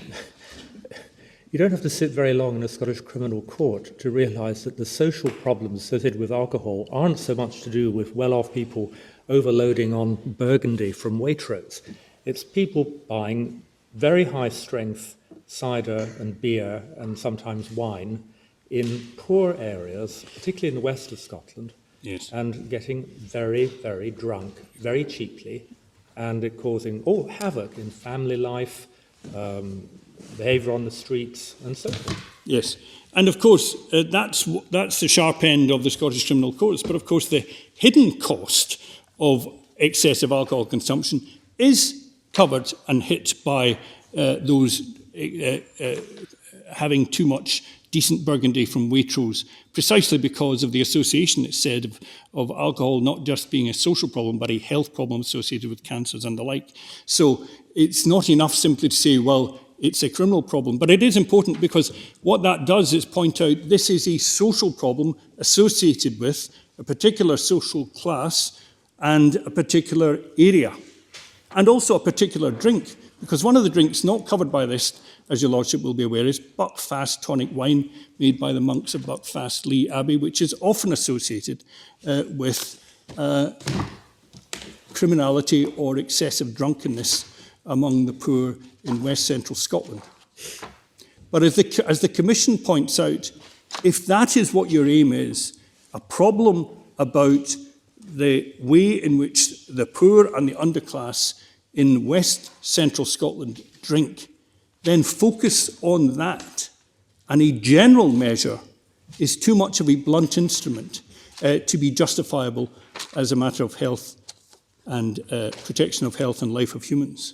you don't have to sit very long in a Scottish criminal court to realise that the social problems associated with alcohol aren't so much to do with well-off people overloading on Burgundy from Waitrose. It's people buying very high-strength cider and beer and sometimes wine in poor areas, particularly in the west of Scotland, Yes. and getting very, very drunk, very cheaply, and it causing all havoc in family life, behaviour on the streets, and so forth. Yes, and of course, that's the sharp end of the Scottish criminal courts, but of course the hidden cost of excessive alcohol consumption is covered and hit by those having too much decent Burgundy from Waitrose, precisely because of the association, it's said, of alcohol not just being a social problem, but a health problem associated with cancers and the like. So it's not enough simply to say, well, it's a criminal problem. But it is important because what that does is point out this is a social problem associated with a particular social class and a particular area, and also a particular drink. Because one of the drinks not covered by this, as your Lordship will be aware, is Buckfast tonic wine made by the monks of Buckfast Lee Abbey, which is often associated with criminality or excessive drunkenness among the poor in West Central Scotland. But as the Commission points out, if that is what your aim is, a problem about the way in which the poor and the underclass in West Central Scotland drink, then focus on that. And a general measure is too much of a blunt instrument to be justifiable as a matter of health and protection of health and life of humans.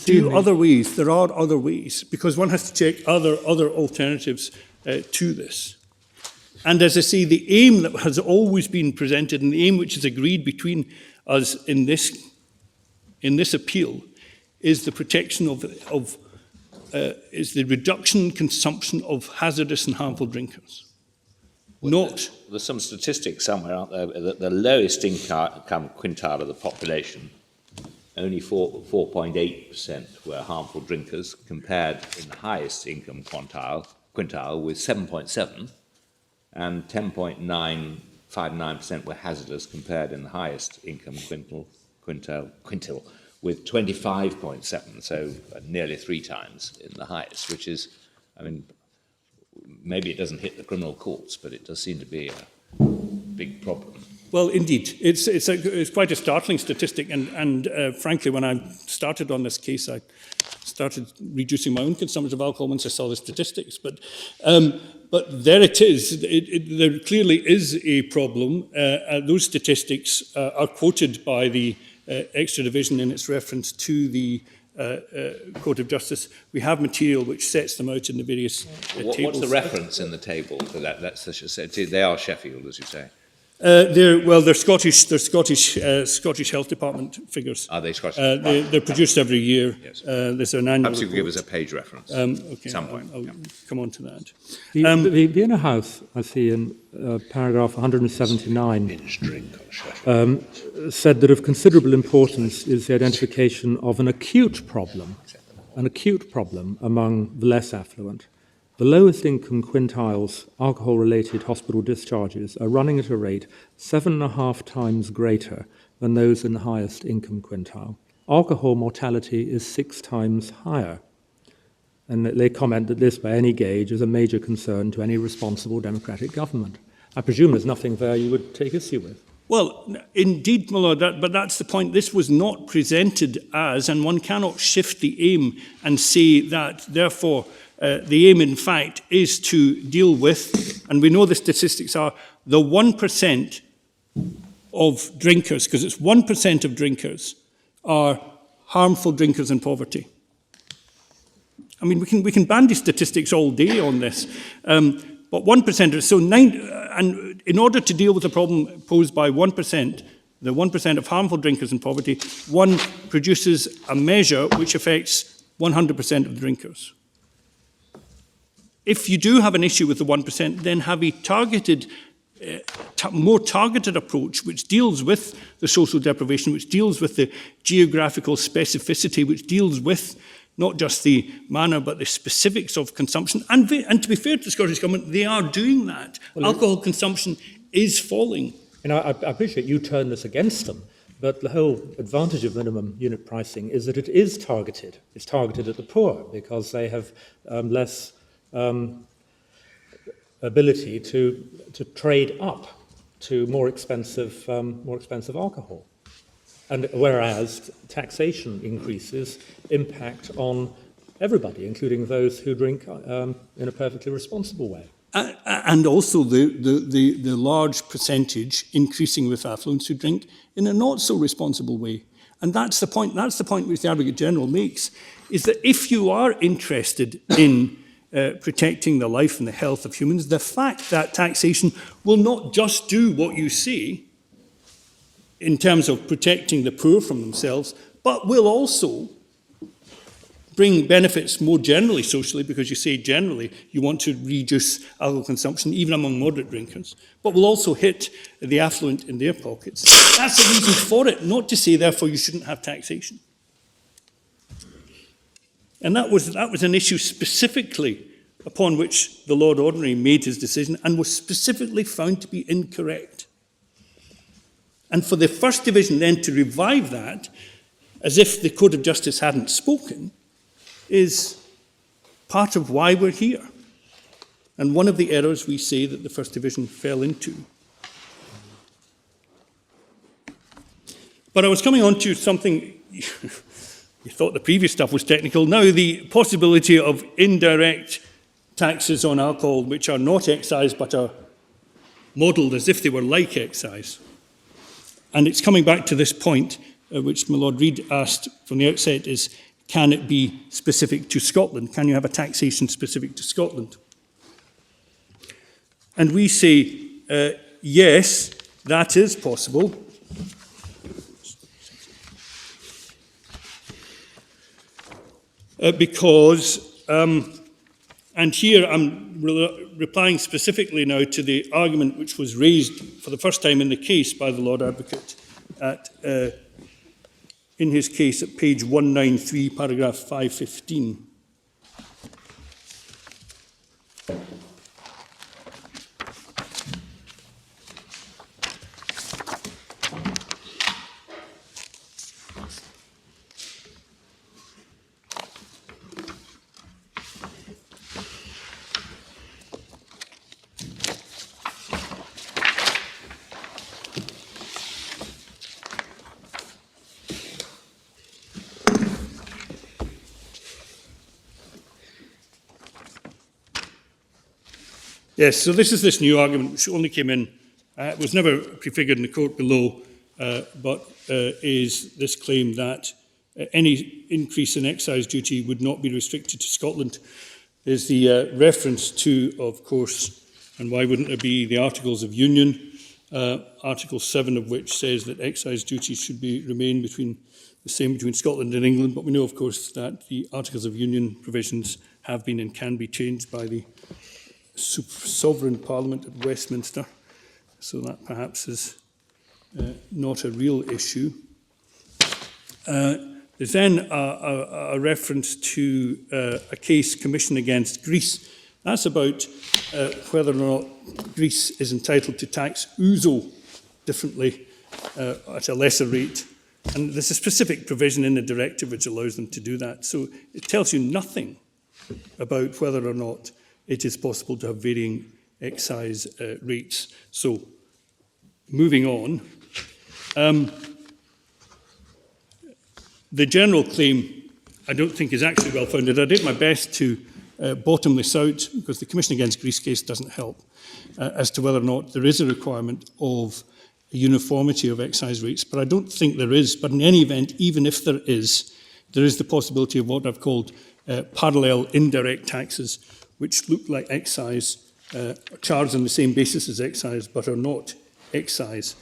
There are other ways, because one has to check other alternatives to this. And as I say, the aim that has always been presented and the aim which is agreed between us in this appeal is the protection is the reduction in consumption of hazardous and harmful drinkers. There's some statistics somewhere, aren't there, that the lowest income quintile of the population, only 4.8% were harmful drinkers, compared in the highest income quintile with 7.7%, and 10.959% were hazardous, compared in the highest income quintile with 25.7%, so nearly 3 times in the highest, which is, I mean, maybe it doesn't hit the criminal courts, but it does seem to be a big problem. Well, indeed, it's quite a startling statistic, and frankly, when I started on this case, I started reducing my own consumption of alcohol once I saw the statistics. But there it is. There clearly is a problem. Those statistics are quoted by the Extra Division in its reference to the Court of Justice. We have material which sets them out in the various tables. What's the reference in the table to that? They are Sheffield, as you say. They're Scottish Health Department figures. Are they Scottish? They're produced every year. Yes. There's an annual Perhaps you could give us a page reference at some point. I'll come on to that. The Vienna House, I see in paragraph 179, said that of considerable importance is the identification of an acute problem among the less affluent. The lowest income quintiles alcohol-related hospital discharges are running at a rate 7.5 times greater than those in the highest income quintile. Alcohol mortality is 6 times higher. And they comment that this, by any gauge, is a major concern to any responsible democratic government. I presume there's nothing there you would take issue with. Well, indeed, my Lord, but that's the point. This was not presented as, and one cannot shift the aim and say that, therefore, the aim, in fact, is to deal with, and we know the statistics are, the 1% of drinkers, because it's 1% of drinkers are harmful drinkers in poverty. I mean, we can bandy statistics all day on this, but 1%, and in order to deal with the problem posed by 1%, the 1% of harmful drinkers in poverty, one produces a measure which affects 100% of the drinkers. If you do have an issue with the 1%, then have a targeted, more targeted approach which deals with the social deprivation, which deals with the geographical specificity, which deals with not just the manner but the specifics of consumption. And to be fair to the Scottish Government, they are doing that. Well, alcohol consumption is falling. I appreciate you turn this against them, But the whole advantage of minimum unit pricing is that it is targeted. It's targeted at the poor because they have less ability to trade up to more expensive alcohol. And whereas taxation increases impact on everybody, including those who drink in a perfectly responsible way. And also the large percentage increasing with affluents who drink in a not so responsible way. And that's the point which the Advocate General makes, is that if you are interested in protecting the life and the health of humans, the fact that taxation will not just do what you say in terms of protecting the poor from themselves, but will also bring benefits more generally socially, because you say generally you want to reduce alcohol consumption, even among moderate drinkers, but will also hit the affluent in their pockets. That's the reason for it, not to say, therefore, you shouldn't have taxation. And that was an issue specifically upon which the Lord Ordinary made his decision and was specifically found to be incorrect. And for the First Division then to revive that, as if the Court of Justice hadn't spoken, is part of why we're here. And one of the errors we say that the First Division fell into. But I was coming on to something, you thought the previous stuff was technical. Now the possibility of indirect taxes on alcohol which are not excise but are modelled as if they were like excise. And it's coming back to this point, which my Lord Reid asked from the outset, is can it be specific to Scotland? Can you have a taxation specific to Scotland? And we say, yes, that is possible. Because, and here I'm replying specifically now to the argument which was raised for the first time in the case by the Lord Advocate in his case at page 193, paragraph 515. Yes, so this is this new argument which only came in, was never prefigured in the court below, but is this claim that any increase in excise duty would not be restricted to Scotland. There's the reference to, of course, and why wouldn't it be, the Articles of Union, Article 7 of which says that excise duty should remain the same between Scotland and England, but we know, of course, that the Articles of Union provisions have been and can be changed by the sovereign Parliament at Westminster, so that perhaps is not a real issue. There's then a reference to a case commissioned against Greece. That's about whether or not Greece is entitled to tax ouzo differently at a lesser rate. And there's a specific provision in the directive which allows them to do that. So it tells you nothing about whether or not it is possible to have varying excise rates. So, moving on, the general claim I don't think is actually well founded. I did my best to bottom this out, because the Commission Against Greece case doesn't help, as to whether or not there is a requirement of a uniformity of excise rates, but I don't think there is. But in any event, even if there is the possibility of what I've called parallel indirect taxes, which look like excise, charged on the same basis as excise, but are not excise.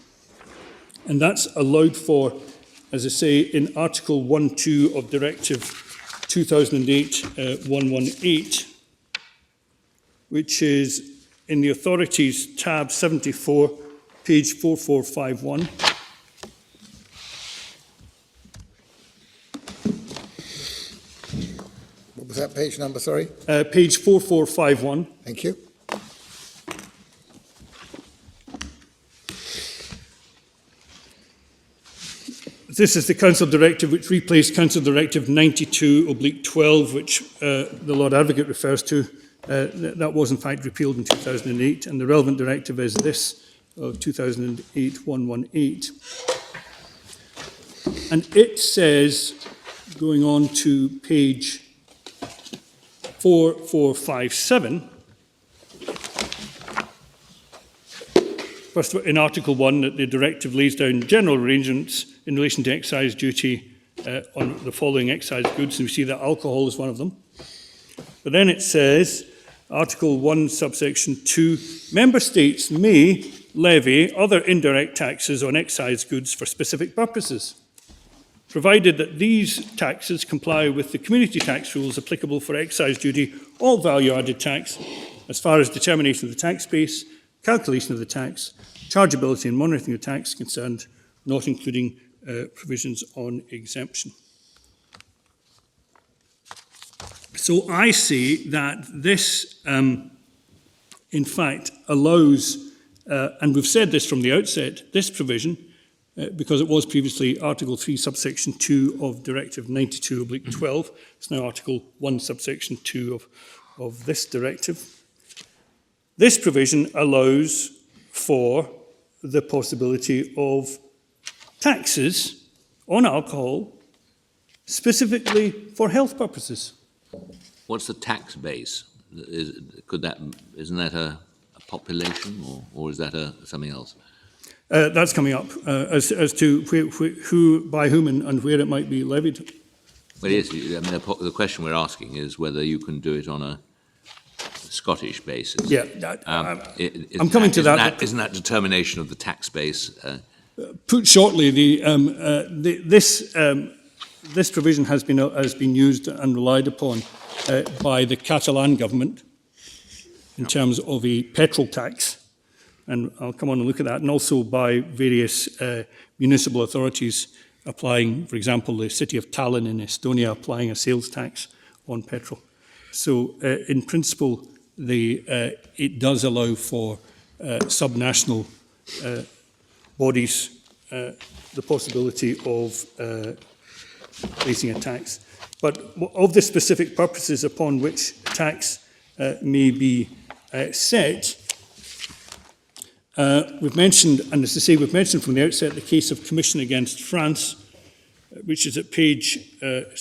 And that's allowed for, as I say, in Article 1.2 of Directive 2008-118, which is in the Authorities tab 74, page 4451. What was that page number, sorry? Page 4451. Thank you. This is the Council Directive which replaced Council Directive 92/12, which the Lord Advocate refers to. That was in fact repealed in 2008, and the relevant directive is this of 2008-118. And it says, going on to page 4457, first, in Article 1, that the directive lays down general arrangements in relation to excise duty on the following excise goods, and we see that alcohol is one of them. But then it says, Article 1, subsection 2, Member States may levy other indirect taxes on excise goods for specific purposes, provided that these taxes comply with the community tax rules applicable for excise duty or value-added tax as far as determination of the tax base, calculation of the tax, chargeability and monitoring of tax concerned, not including provisions on exemption. So I say that this, in fact, allows, and we've said this from the outset, this provision, because it was previously Article 3, subsection 2 of Directive 92/12, it's now Article 1, subsection 2 of this directive. This provision allows for the possibility of taxes on alcohol specifically for health purposes. What's the tax base? Isn't that a population, or is that something else? That's coming up as to who, by whom, and where it might be levied. Well, yes. I mean, the question we're asking is whether you can do it on a Scottish basis. Yeah, I'm coming to that. Isn't that determination of the tax base? Put shortly, this provision has been used and relied upon by the Catalan government in terms of a petrol tax, and I'll come on and look at that, and also by various municipal authorities applying, for example, the city of Tallinn in Estonia applying a sales tax on petrol. So, in principle, it does allow for subnational bodies the possibility of placing a tax. But of the specific purposes upon which tax may be set, we've mentioned, and as I say, we've mentioned from the outset the case of Commission against France, which is at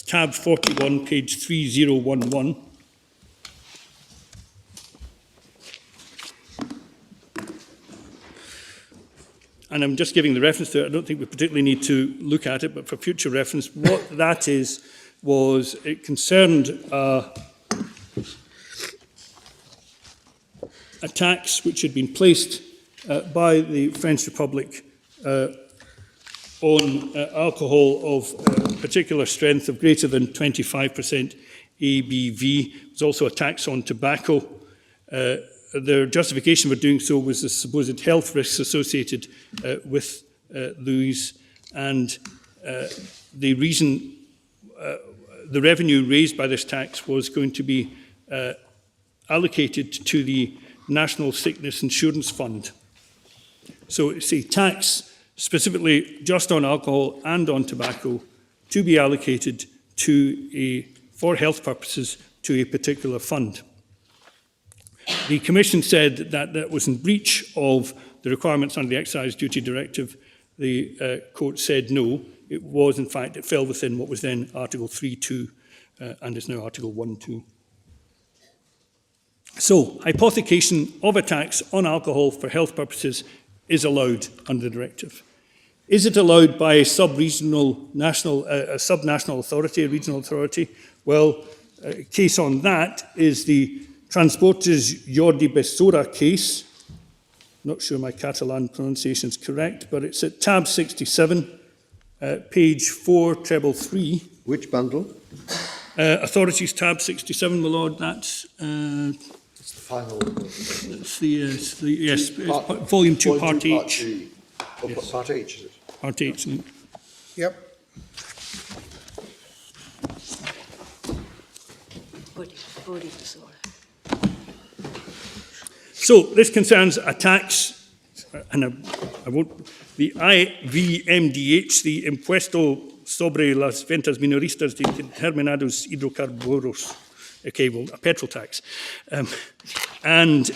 tab 41, page 3011. And I'm just giving the reference to it. I don't think we particularly need to look at it, but for future reference, what that is was it concerned a tax which had been placed by the French Republic on alcohol of particular strength of greater than 25% ABV. There's also a tax on tobacco. Their justification for doing so was the supposed health risks associated with these, and the reason the revenue raised by this tax was going to be allocated to the National Sickness Insurance Fund. So it's a tax specifically just on alcohol and on tobacco to be allocated for health purposes to a particular fund. The Commission said that that was in breach of the requirements under the Excise Duty Directive. The court said no, it was in fact, it fell within what was then Article 3.2 and is now Article 1.2. So, hypothecation of a tax on alcohol for health purposes is allowed under the directive. Is it allowed by a sub-regional, a subnational authority, a regional authority? Well, a case on that is the Transportes Jordi Besora case. Not sure my Catalan pronunciation is correct, but it's at tab 67, page 4333. Which bundle? Authorities, tab 67, my lord. That's It's the final. Yes, volume 2, part H. Yes. Part H, is it? Part H. Yep. Body disorder. So this concerns a tax and I won't, the IVMDH, the Impuesto sobre las ventas minoristas de determinados hidrocarburos, okay, well, a petrol tax. Sound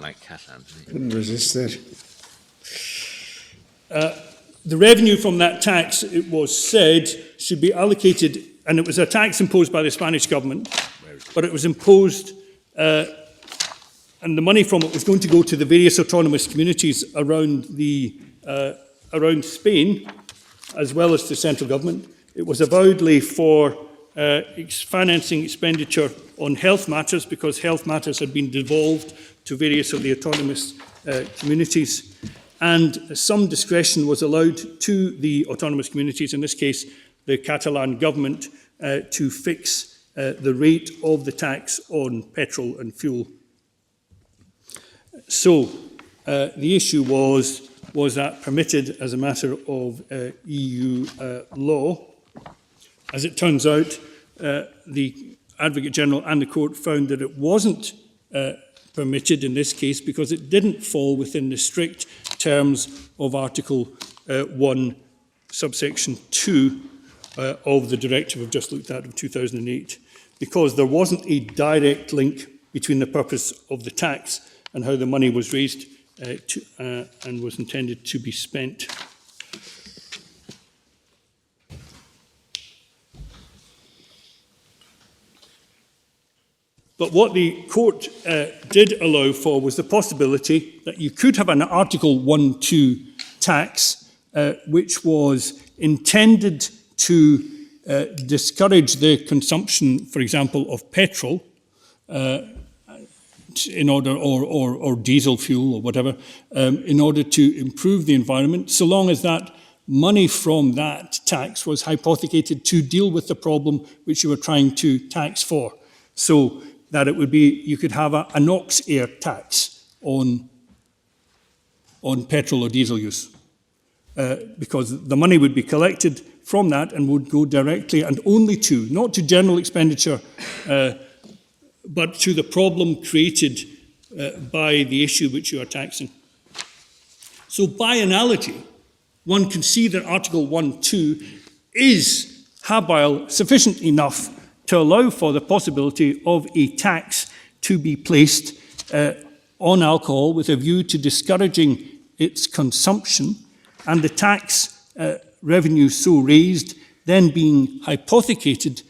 like Catalan. Couldn't resist that. The revenue from that tax, it was said, should be allocated, and it was a tax imposed by the Spanish government, but it was imposed, and the money from it was going to go to the various autonomous communities around Spain, as well as to central government. It was avowedly for financing expenditure on health matters, because health matters had been devolved to various of the autonomous communities. And some discretion was allowed to the autonomous communities, in this case, the Catalan government, to fix the rate of the tax on petrol and fuel. So the issue was that permitted as a matter of EU law? As it turns out, the Advocate General and the court found that it wasn't permitted in this case because it didn't fall within the strict terms of Article 1, subsection 2 of the directive I've just looked at of 2008, because there wasn't a direct link between the purpose of the tax and how the money was raised and was intended to be spent. But what the court did allow for was the possibility that you could have an Article 1.2 tax which was intended to discourage the consumption, for example, of petrol in order, or diesel fuel or whatever, in order to improve the environment, so long as that money from that tax was hypothecated to deal with the problem which you were trying to tax for. So that it would be, you could have a NOx air tax on petrol or diesel use. Because the money would be collected from that and would go directly and only to, not to general expenditure, but to the problem created by the issue which you are taxing. So by analogy, one can see that Article 1.2 is habile sufficient enough to allow for the possibility of a tax to be placed on alcohol with a view to discouraging its consumption, and the tax revenue so raised then being hypothecated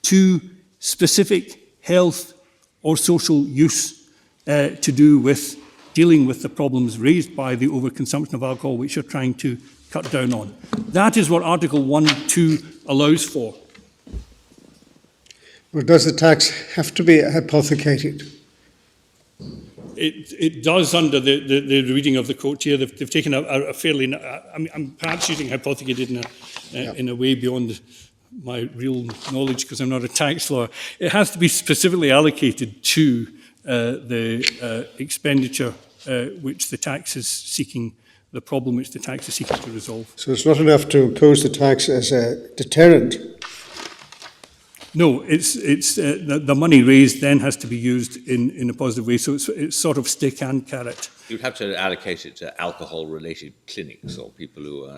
to specific health or social use to do with dealing with the problems raised by the overconsumption of alcohol which you're trying to cut down on. That is what Article 1.2 allows for. Well, does the tax have to be hypothecated? It does under the reading of the court here. They've taken a fairly, I'm perhaps using hypothecated in a way beyond my real knowledge because I'm not a tax lawyer. It has to be specifically allocated to the expenditure which the tax is seeking, the problem which the tax is seeking to resolve. So it's not enough to impose the tax as a deterrent? No, it's the money raised then has to be used in a positive way. So it's sort of stick and carrot. You'd have to allocate it to alcohol-related clinics or people who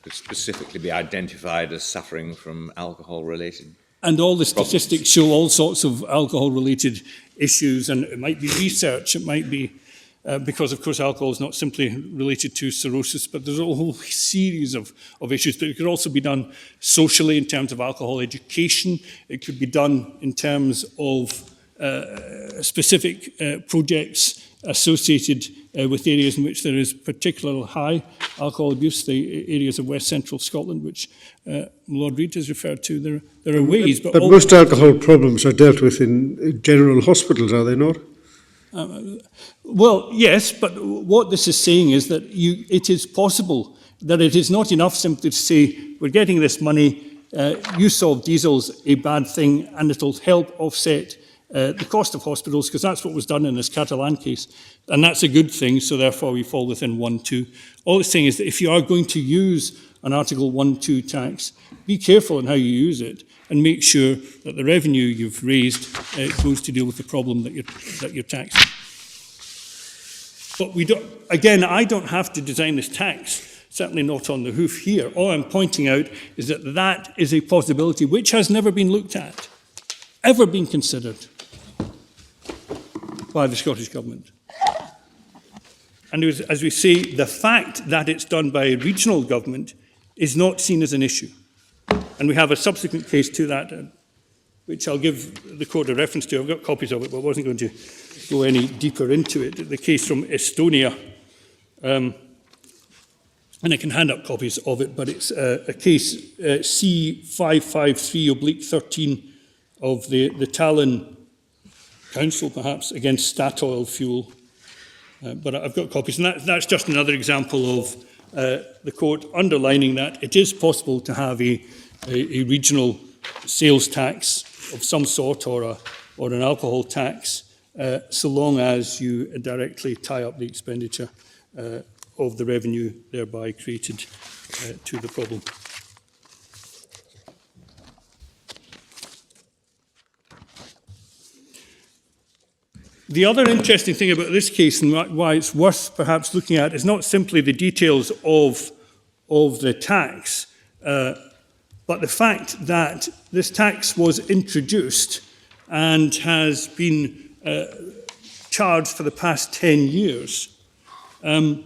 could specifically be identified as suffering from alcohol-related. And all the statistics show all sorts of alcohol-related issues, and it might be research, it might be because, of course, alcohol is not simply related to cirrhosis, but there's a whole series of issues. But it could also be done socially in terms of alcohol education. It could be done in terms of specific projects associated with areas in which there is particular high alcohol abuse, the areas of West Central Scotland, which Lord Reid has referred to. There are ways. But most alcohol problems are dealt with in general hospitals, are they not? Well, yes, but what this is saying is that it is possible that it is not enough simply to say, we're getting this money, use of diesel's a bad thing, and it'll help offset the cost of hospitals, because that's what was done in this Catalan case. And that's a good thing, so therefore we fall within 1.2. All it's saying is that if you are going to use an Article 1.2 tax, be careful in how you use it, and make sure that the revenue you've raised goes to deal with the problem that you're taxing. But we don't, again, I don't have to design this tax, certainly not on the hoof here. All I'm pointing out is that that is a possibility which has never been looked at, ever been considered by the Scottish Government. And as we say, the fact that it's done by a regional government is not seen as an issue. And we have a subsequent case to that, which I'll give the court a reference to. I've got copies of it, but I wasn't going to go any deeper into it. The case from Estonia, and I can hand up copies of it, but it's a case C553/13 of the Tallinn Council, perhaps, against Statoil fuel. But I've got copies, and that's just another example of the court underlining that it is possible to have a regional sales tax of some sort, or an alcohol tax, so long as you directly tie up the expenditure of the revenue thereby created to the problem. The other interesting thing about this case, and why it's worth perhaps looking at, is not simply the details of the tax, but the fact that this tax was introduced and has been charged for the past 10 years. The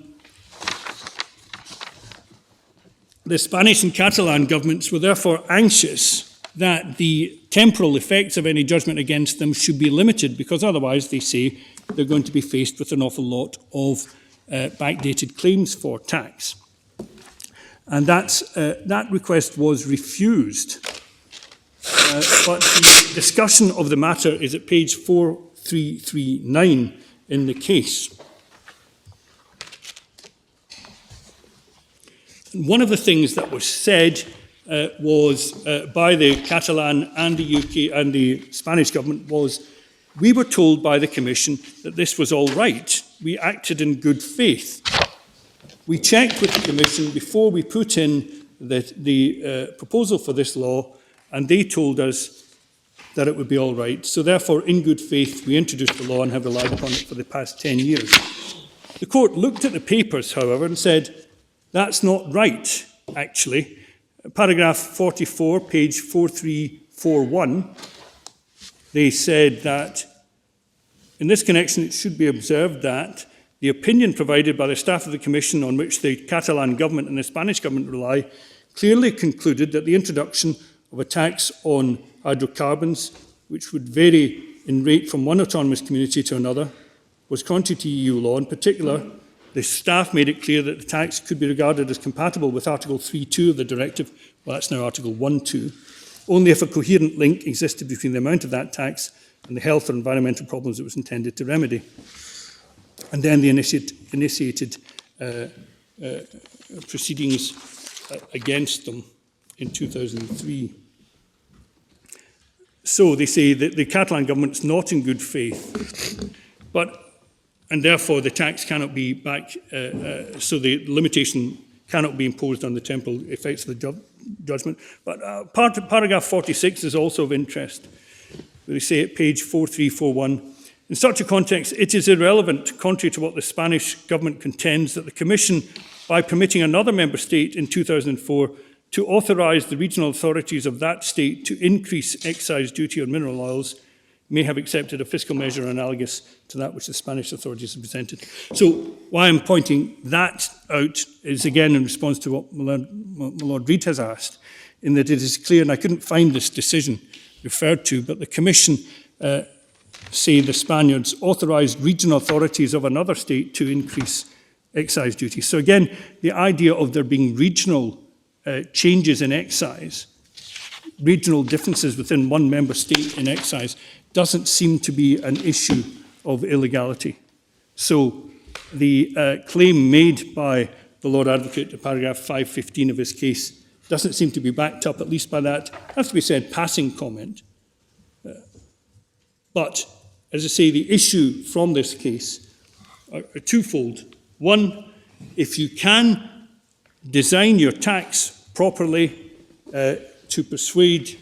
Spanish and Catalan governments were therefore anxious that the temporal effects of any judgment against them should be limited, because otherwise, they say, they're going to be faced with an awful lot of backdated claims for tax. And that request was refused. But the discussion of the matter is at page 4339 in the case. And one of the things that was said was by the Catalan and the UK and the Spanish government was, we were told by the Commission that this was all right. We acted in good faith. We checked with the Commission before we put in the proposal for this law, and they told us that it would be all right. So therefore, in good faith, we introduced the law and have relied upon it for the past 10 years. The court looked at the papers, however, and said, that's not right, actually. Paragraph 44, page 4341, they said that in this connection it should be observed that the opinion provided by the staff of the Commission, on which the Catalan government and the Spanish government rely, clearly concluded that the introduction of a tax on hydrocarbons, which would vary in rate from one autonomous community to another, was contrary to EU law. In particular, the staff made it clear that the tax could be regarded as compatible with Article 3.2 of the directive, well, that's now Article 1.2, only if a coherent link existed between the amount of that tax and the health or environmental problems it was intended to remedy. And then they initiated proceedings against them in 2003. So they say that the Catalan government's not in good faith, and therefore the tax cannot be back, so the limitation cannot be imposed on the temporal effects of the judgment. But paragraph 46 is also of interest. They say at page 4341, in such a context, it is irrelevant, contrary to what the Spanish government contends, that the Commission, by permitting another member state in 2004 to authorise the regional authorities of that state to increase excise duty on mineral oils, may have accepted a fiscal measure analogous to that which the Spanish authorities have presented. So why I'm pointing that out is, again, in response to what my Lord Reid has asked, in that it is clear, and I couldn't find this decision referred to, but the Commission say the Spaniards authorised regional authorities of another state to increase excise duty. So again, the idea of there being regional changes in excise, regional differences within one member state in excise, doesn't seem to be an issue of illegality. So the claim made by the Lord Advocate, paragraph 515 of his case, doesn't seem to be backed up, at least by that, has to be said, passing comment. But, as I say, the issue from this case are twofold. One, if you can design your tax properly to persuade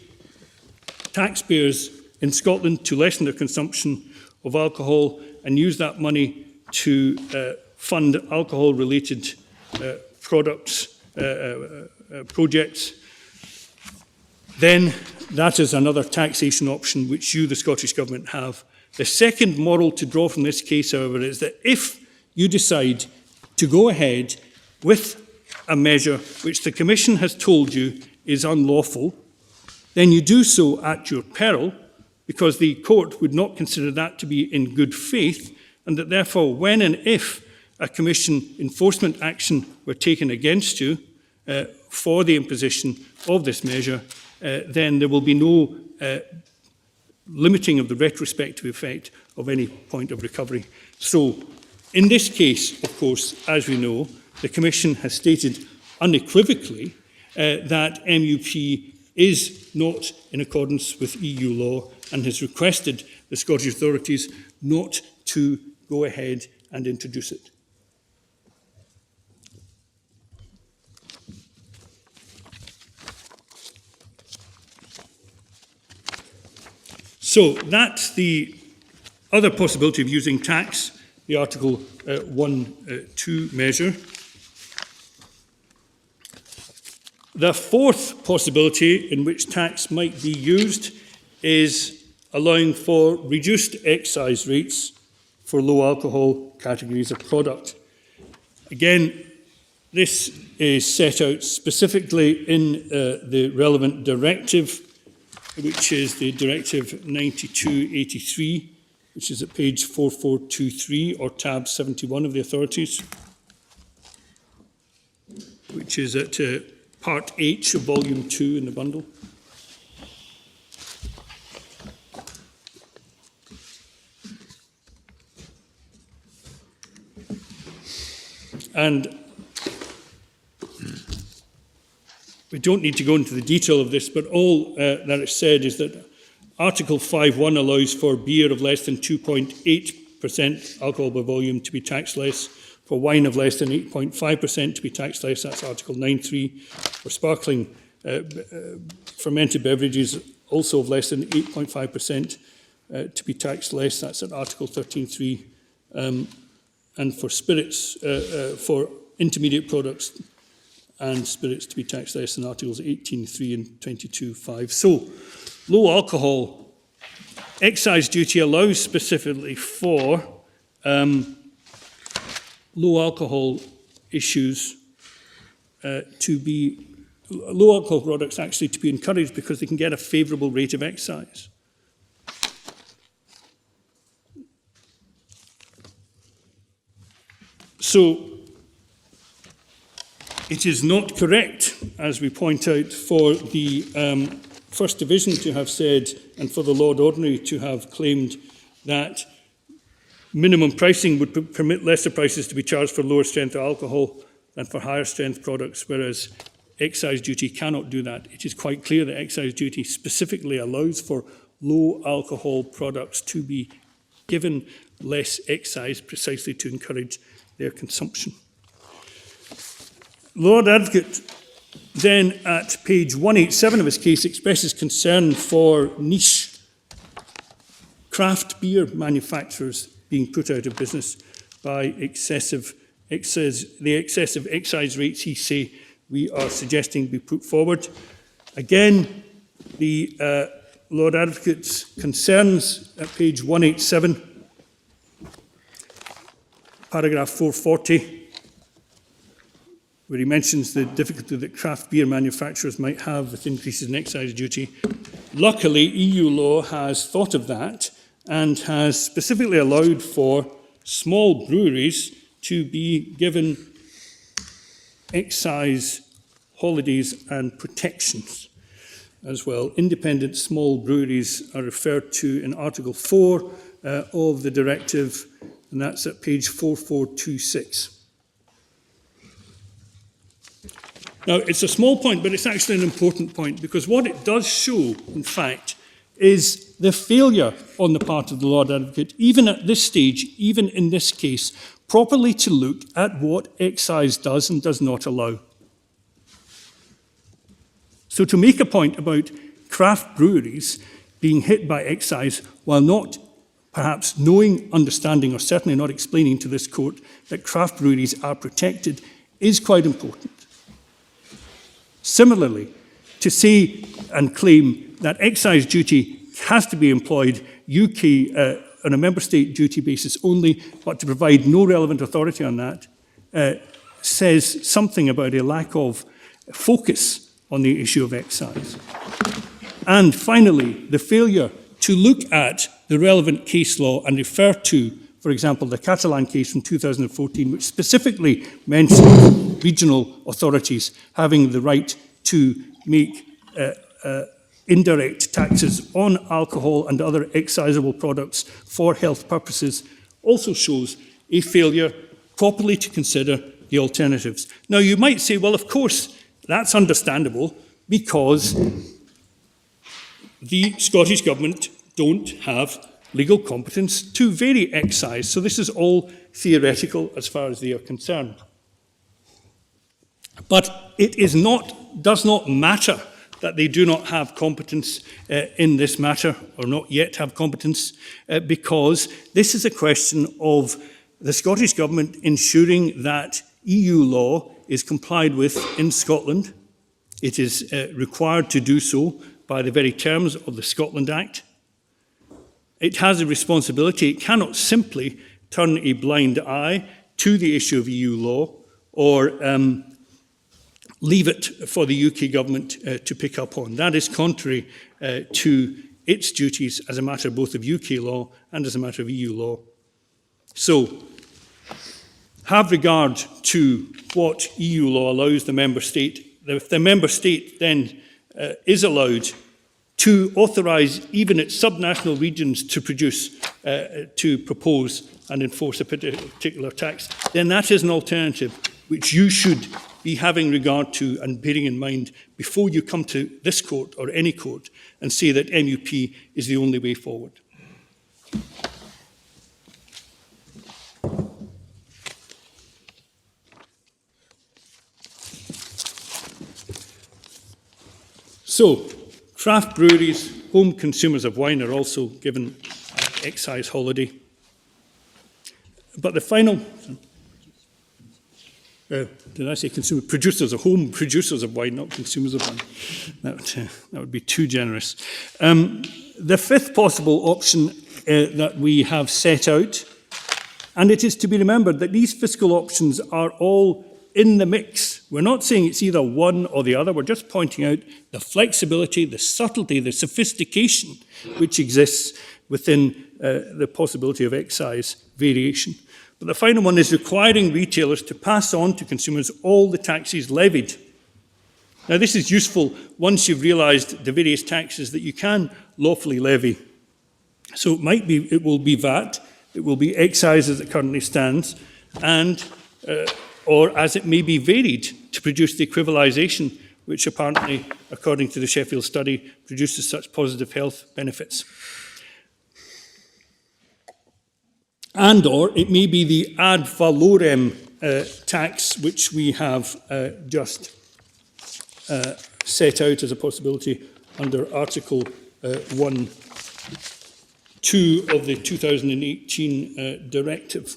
taxpayers in Scotland to lessen their consumption of alcohol and use that money to fund alcohol-related projects, then that is another taxation option which you, the Scottish Government, have. The second moral to draw from this case, however, is that if you decide to go ahead with a measure which the Commission has told you is unlawful, then you do so at your peril, because the court would not consider that to be in good faith, and that therefore when and if a Commission enforcement action were taken against you for the imposition of this measure, then there will be no limiting of the retrospective effect of any point of recovery. So, in this case, of course, as we know, the Commission has stated unequivocally that MUP is not in accordance with EU law and has requested the Scottish authorities not to go ahead and introduce it. So that's the other possibility of using tax, the Article 1.2 measure. The fourth possibility in which tax might be used is allowing for reduced excise rates for low alcohol categories of product. Again, this is set out specifically in the relevant directive, which is the Directive 92/83, which is at page 4423 or tab 71 of the authorities, which is at Part H of Volume 2 in the bundle. And we don't need to go into the detail of this, but all that is said is that Article 5.1 allows for beer of less than 2.8% alcohol by volume to be taxed less, for wine of less than 8.5% to be taxed less, that's Article 9.3. For sparkling fermented beverages, also of less than 8.5% to be taxed less, that's at Article 13.3. And for spirits, for intermediate products and spirits to be taxed less than Articles 18.3 and 22.5. So, low alcohol excise duty allows specifically for low alcohol issues low alcohol products actually to be encouraged because they can get a favourable rate of excise. So, it is not correct, as we point out, for the First Division to have said, and for the Lord Ordinary to have claimed that minimum pricing would permit lesser prices to be charged for lower strength alcohol than for higher strength products, whereas excise duty cannot do that. It is quite clear that excise duty specifically allows for low alcohol products to be given less excise precisely to encourage their consumption. Lord Advocate then at page 187 of his case expresses concern for niche craft beer manufacturers being put out of business by the excessive excise rates we are suggesting be put forward. Again, the Lord Advocate's concerns at page 187, paragraph 440, where he mentions the difficulty that craft beer manufacturers might have with increases in excise duty. Luckily, EU law has thought of that and has specifically allowed for small breweries to be given excise holidays and protections as well. Independent small breweries are referred to in Article 4 of the directive, and that's at page 4426. Now, it's a small point, but it's actually an important point, because what it does show, in fact, is the failure on the part of the Lord Advocate, even at this stage, even in this case, properly to look at what excise does and does not allow. So to make a point about craft breweries being hit by excise while not perhaps knowing, understanding, or certainly not explaining to this court that craft breweries are protected is quite important. Similarly, to say and claim that excise duty has to be employed on a member state duty basis only, but to provide no relevant authority on that, says something about a lack of focus on the issue of excise. And finally, the failure to look at the relevant case law and refer to, for example, the Catalan case from 2014, which specifically mentions regional authorities having the right to make indirect taxes on alcohol and other excisable products for health purposes, also shows a failure properly to consider the alternatives. Now, you might say, well, of course, that's understandable because the Scottish Government don't have legal competence to vary excise, so this is all theoretical as far as they are concerned. But it does not matter that they do not have competence in this matter, or not yet have competence, because this is a question of the Scottish Government ensuring that EU law is complied with in Scotland. It is required to do so by the very terms of the Scotland Act. It has a responsibility. It cannot simply turn a blind eye to the issue of EU law or leave it for the UK government to pick up on. That is contrary to its duties as a matter both of UK law and as a matter of EU law. So, have regard to what EU law allows the member state. If the member state then is allowed to authorise even its subnational regions to produce, to propose and enforce a particular tax, then that is an alternative which you should be having regard to and bearing in mind before you come to this court or any court and say that MUP is the only way forward. So, craft breweries, home consumers of wine are also given excise holiday. But the final, did I say consumer? Producers of home, producers of wine, not consumers of wine. That would be too generous. The fifth possible option that we have set out, and it is to be remembered that these fiscal options are all in the mix. We're not saying it's either one or the other. We're just pointing out the flexibility, the subtlety, the sophistication which exists within the possibility of excise variation. But the final one is requiring retailers to pass on to consumers all the taxes levied. Now, this is useful once you've realised the various taxes that you can lawfully levy. So it will be VAT, it will be excise as it currently stands, and or as it may be varied to produce the equivalisation, which apparently, according to the Sheffield study, produces such positive health benefits. And or it may be the ad valorem tax, which we have just set out as a possibility under Article 1(2) of the 2018 directive.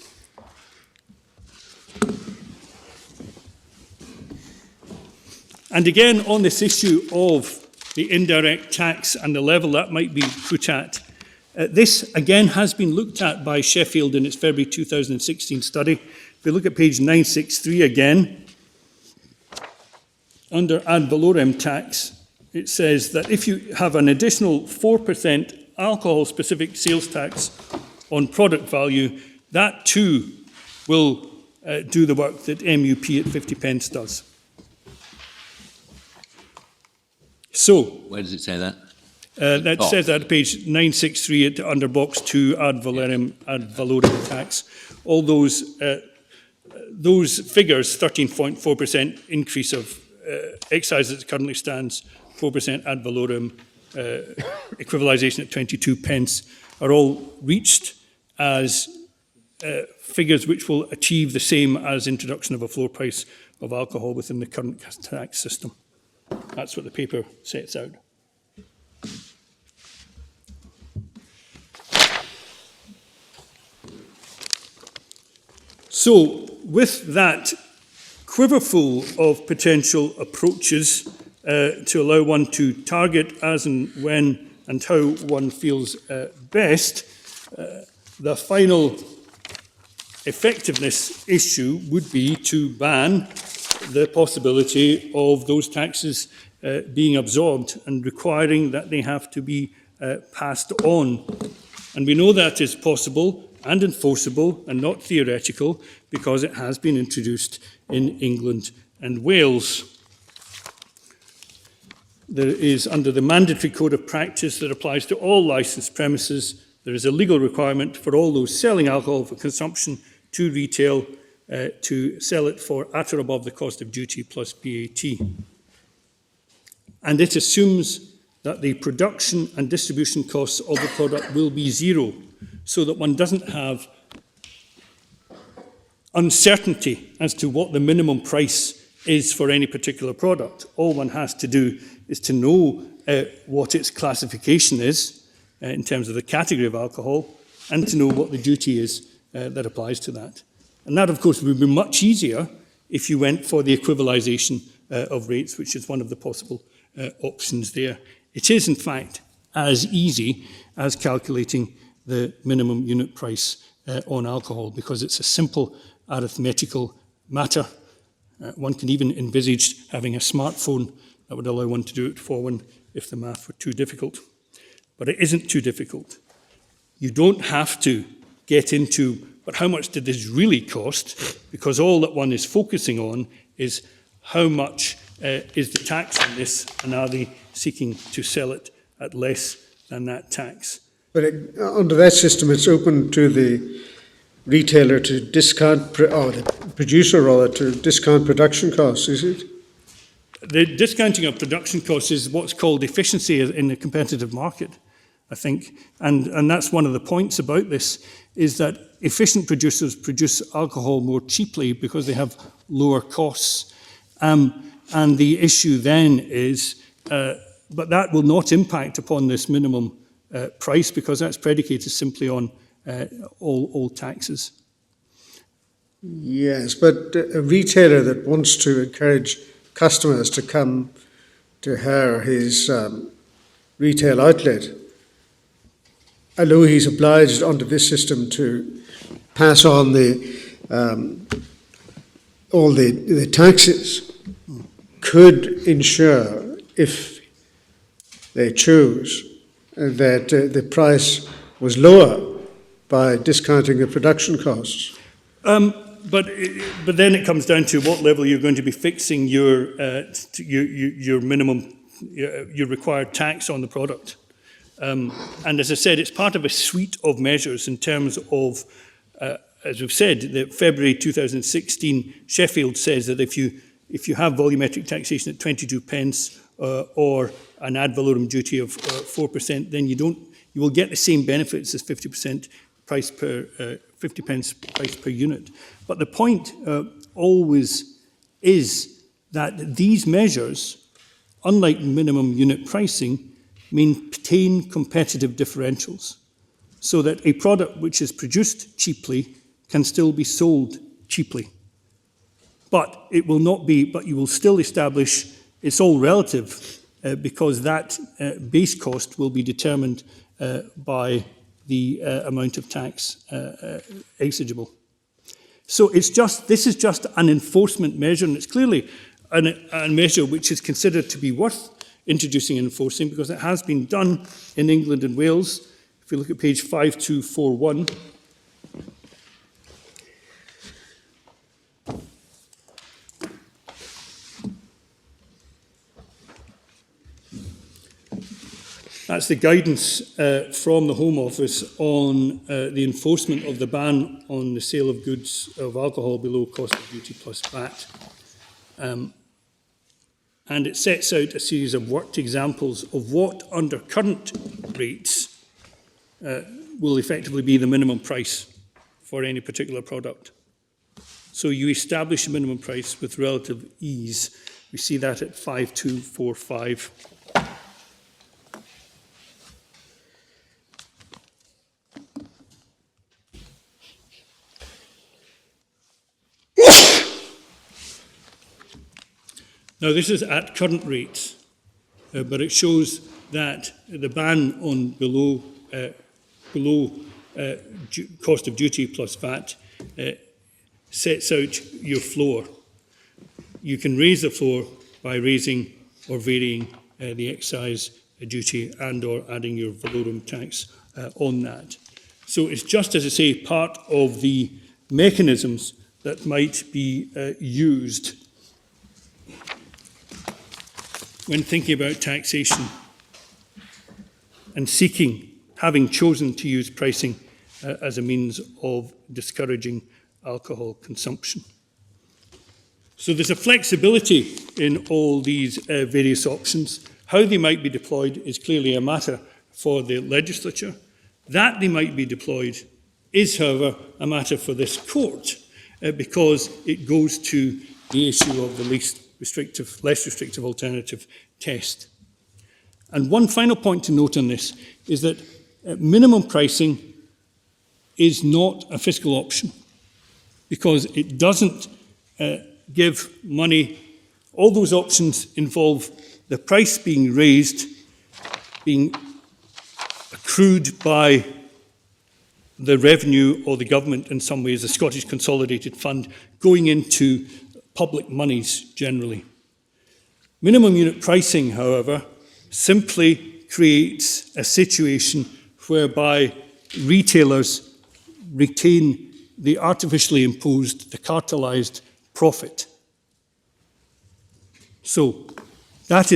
And again, on this issue of the indirect tax and the level that might be put at, this again has been looked at by Sheffield in its February 2016 study. If we look at page 963 again, under ad valorem tax, it says that if you have an additional 4% alcohol-specific sales tax on product value, that too will do the work that MUP at 50 pence does. So, where does it say that? That says that at page 963 under box 2, ad valorem tax. All those figures, 13.4% increase of excise as it currently stands, 4% ad valorem, equivalisation at 22 pence, are all reached as figures which will achieve the same as introduction of a floor price of alcohol within the current tax system. That's what the paper sets out. So, with that quiverful of potential approaches to allow one to target as and when and how one feels best, the final effectiveness issue would be to ban the possibility of those taxes being absorbed and requiring that they have to be passed on. And we know that is possible and enforceable and not theoretical because it has been introduced in England and Wales. There is, under the mandatory code of practice that applies to all licensed premises, there is a legal requirement for all those selling alcohol for consumption to retail to sell it for at or above the cost of duty plus VAT. And it assumes that the production and distribution costs of the product will be zero, so that one doesn't have uncertainty as to what the minimum price is for any particular product. All one has to do is to know what its classification is in terms of the category of alcohol, and to know what the duty is that applies to that. And that, of course, would be much easier if you went for the equivalisation of rates, which is one of the possible options there. It is, in fact, as easy as calculating the minimum unit price on alcohol, because it's a simple arithmetical matter. One can even envisage having a smartphone that would allow one to do it for one if the math were too difficult. But it isn't too difficult. You don't have to get into, but how much did this really cost? Because all that one is focusing on is how much is the tax on this, and are they seeking to sell it at less than that tax? But under that system, it's open to the retailer to discount, or the producer rather, to discount production costs, is it? The discounting of production costs is what's called efficiency in a competitive market, I think. And that's one of the points about this, is that efficient producers produce alcohol more cheaply because they have lower costs. And the issue then is, but that will not impact upon this minimum price, because that's predicated simply on all taxes. Yes, but a retailer that wants to encourage customers to come to her or his retail outlet, although he's obliged under this system to pass on all the taxes, could ensure, if they choose, that the price was lower by discounting the production costs. But then it comes down to what level you're going to be fixing your minimum, your required tax on the product. And as I said, it's part of a suite of measures in terms of, as we've said, that February 2016, Sheffield says that if you have volumetric taxation at 22 pence or an ad valorem duty of 4%, then you will get the same benefits as 50% price per 50 pence price per unit. But the point always is that these measures, unlike minimum unit pricing, maintain competitive differentials, so that a product which is produced cheaply can still be sold cheaply. But it will not be, but you will still establish, it's all relative, because that base cost will be determined by the amount of tax exigible. So this is just an enforcement measure, and it's clearly a measure which is considered to be worth introducing and enforcing, because it has been done in England and Wales. If you look at page 5241, that's the guidance from the Home Office on the enforcement of the ban on the sale of goods of alcohol below cost of duty plus VAT. And it sets out a series of worked examples of what, under current rates, will effectively be the minimum price for any particular product. So you establish a minimum price with relative ease. We see that at 5245. Now, this is at current rates, but it shows that the ban on below cost of duty plus VAT sets out your floor. You can raise the floor by raising or varying the excise duty and or adding your valorum tax on that. So it's just, as I say, part of the mechanisms that might be used when thinking about taxation and having chosen to use pricing as a means of discouraging alcohol consumption. So there's a flexibility in all these various options. How they might be deployed is clearly a matter for the legislature. That they might be deployed is, however, a matter for this court because it goes to the issue of the less restrictive alternative test. And one final point to note on this is that minimum pricing is not a fiscal option because it doesn't give money. All those options involve the price being raised, being accrued by the revenue or the government in some ways, the Scottish Consolidated Fund, going into public monies generally. Minimum unit pricing, however, simply creates a situation whereby retailers retain the artificially imposed, the cartelised profit. So that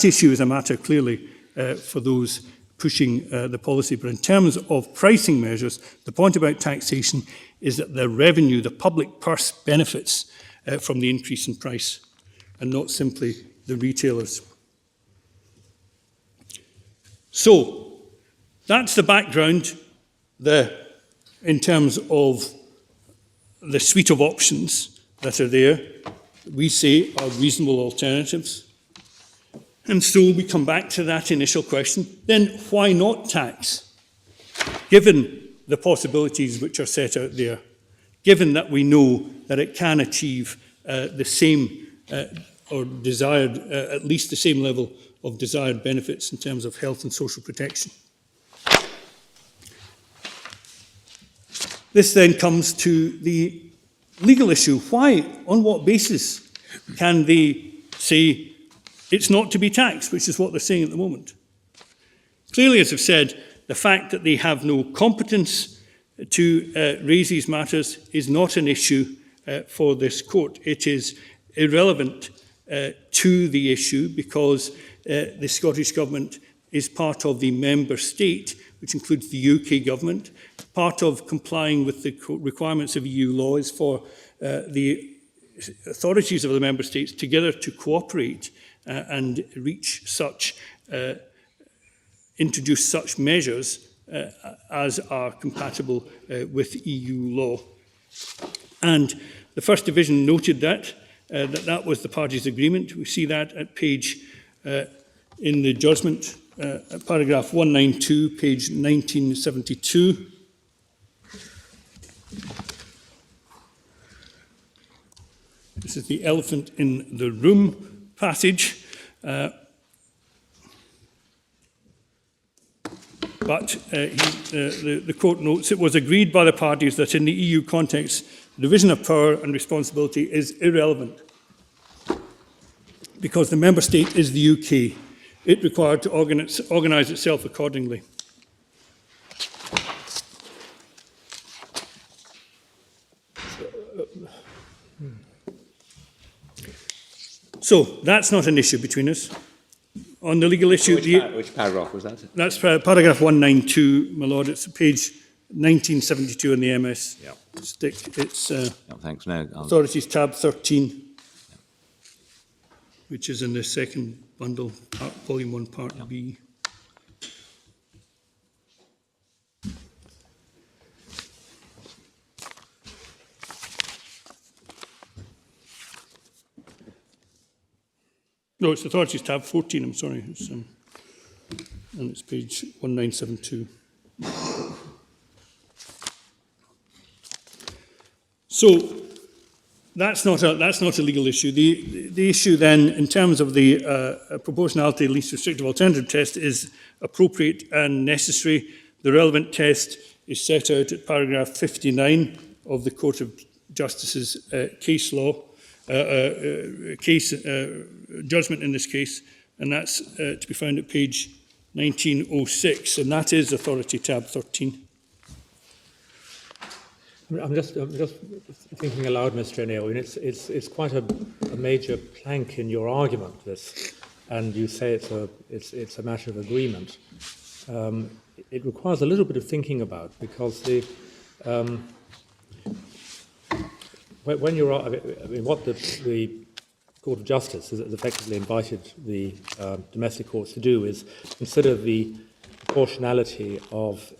issue is a matter clearly for those pushing the policy. But in terms of pricing measures, the point about taxation is that the revenue, the public purse benefits from the increase in price and not simply the retailers. So that's the background in terms of the suite of options that are there, we say are reasonable alternatives. And so we come back to that initial question, then why not tax? Given the possibilities which are set out there, given that we know that it can achieve the same or desired, at least the same level of desired benefits in terms of health and social protection. This then comes to the legal issue. Why, on what basis can they say it's not to be taxed, which is what they're saying at the moment? Clearly, as I've said, the fact that they have no competence to raise these matters is not an issue for this court. It is irrelevant to the issue because the Scottish Government is part of the member state, which includes the UK Government. Part of complying with the requirements of EU law is for the authorities of the member states together to cooperate and introduce such measures as are compatible with EU law. And the First Division noted that was the parties' agreement. We see that at page, in the judgment, paragraph 192, page 1972. This is the elephant in the room passage. But the court notes it was agreed by the parties that in the EU context, the division of power and responsibility is irrelevant because the member state is the UK. It required to organise itself accordingly. So that's not an issue between us. On the legal issue... Which paragraph was that? That's paragraph 192, my lord. It's page 1972 in the MS stick. It's thanks. No, Authorities tab 13, which is in the second bundle, volume 1, part B. No, it's Authorities tab 14, I'm sorry. And it's page 1972. So, That's not a legal issue. The issue then, in terms of the proportionality least restrictive alternative test, is appropriate and necessary. The relevant test is set out at paragraph 59 of the Court of Justice's case law, judgment in this case, and that's to be found at page 1906, and that is Authority tab 13. I'm just thinking aloud, Mr. O'Neill. I mean, it's quite a major plank in your argument, this, and you say it's a matter of agreement. It requires a little bit of thinking about, because when you're, I mean, what the Court of Justice has effectively invited the domestic courts to do is consider the proportionality of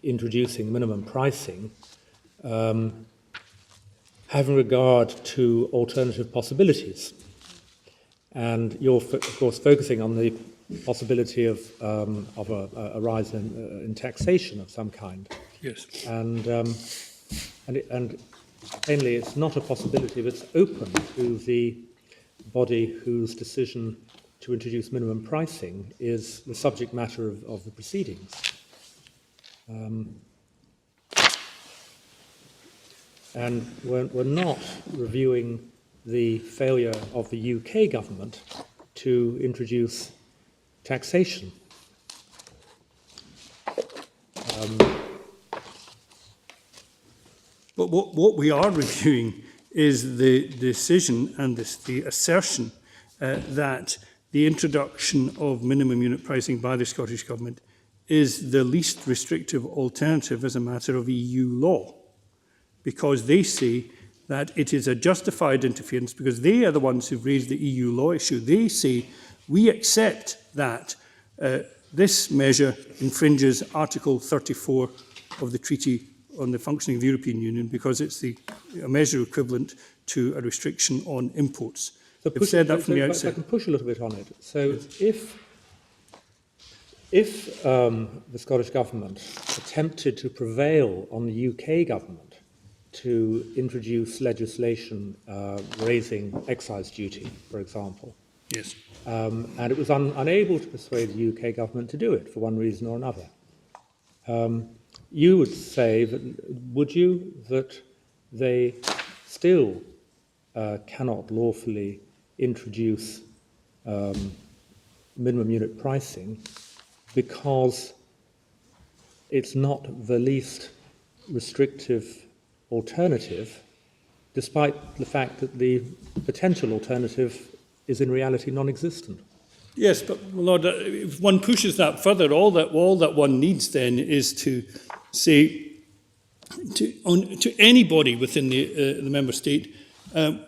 introducing minimum pricing, having regard to alternative possibilities. And you're, of course, focusing on the possibility of a rise in taxation of some kind. Yes. And plainly, it's not a possibility that's open to the body whose decision to introduce minimum pricing is the subject matter of the proceedings. And we're not reviewing the failure of the UK government to introduce taxation. But what we are reviewing is the decision and the assertion that the introduction of minimum unit pricing by the Scottish Government is the least restrictive alternative as a matter of EU law, because they say that it is a justified interference, because they are the ones who've raised the EU law issue. They say, we accept that this measure infringes Article 34 of the Treaty on the Functioning of the European Union, because it's a measure equivalent to a restriction on imports. So They've said that from the If I outset. can push a little bit on it. So if the Scottish Government attempted to prevail on the UK Government to introduce legislation raising excise duty, for example, Yes. and it was unable to persuade the UK Government to do it for one reason or another, you would say, would you, that they still cannot lawfully introduce minimum unit pricing because it's not the least restrictive alternative, despite the fact that the potential alternative is in reality non-existent? Yes, but Lord, if one pushes that further, all that one needs then is to say to anybody within the member state,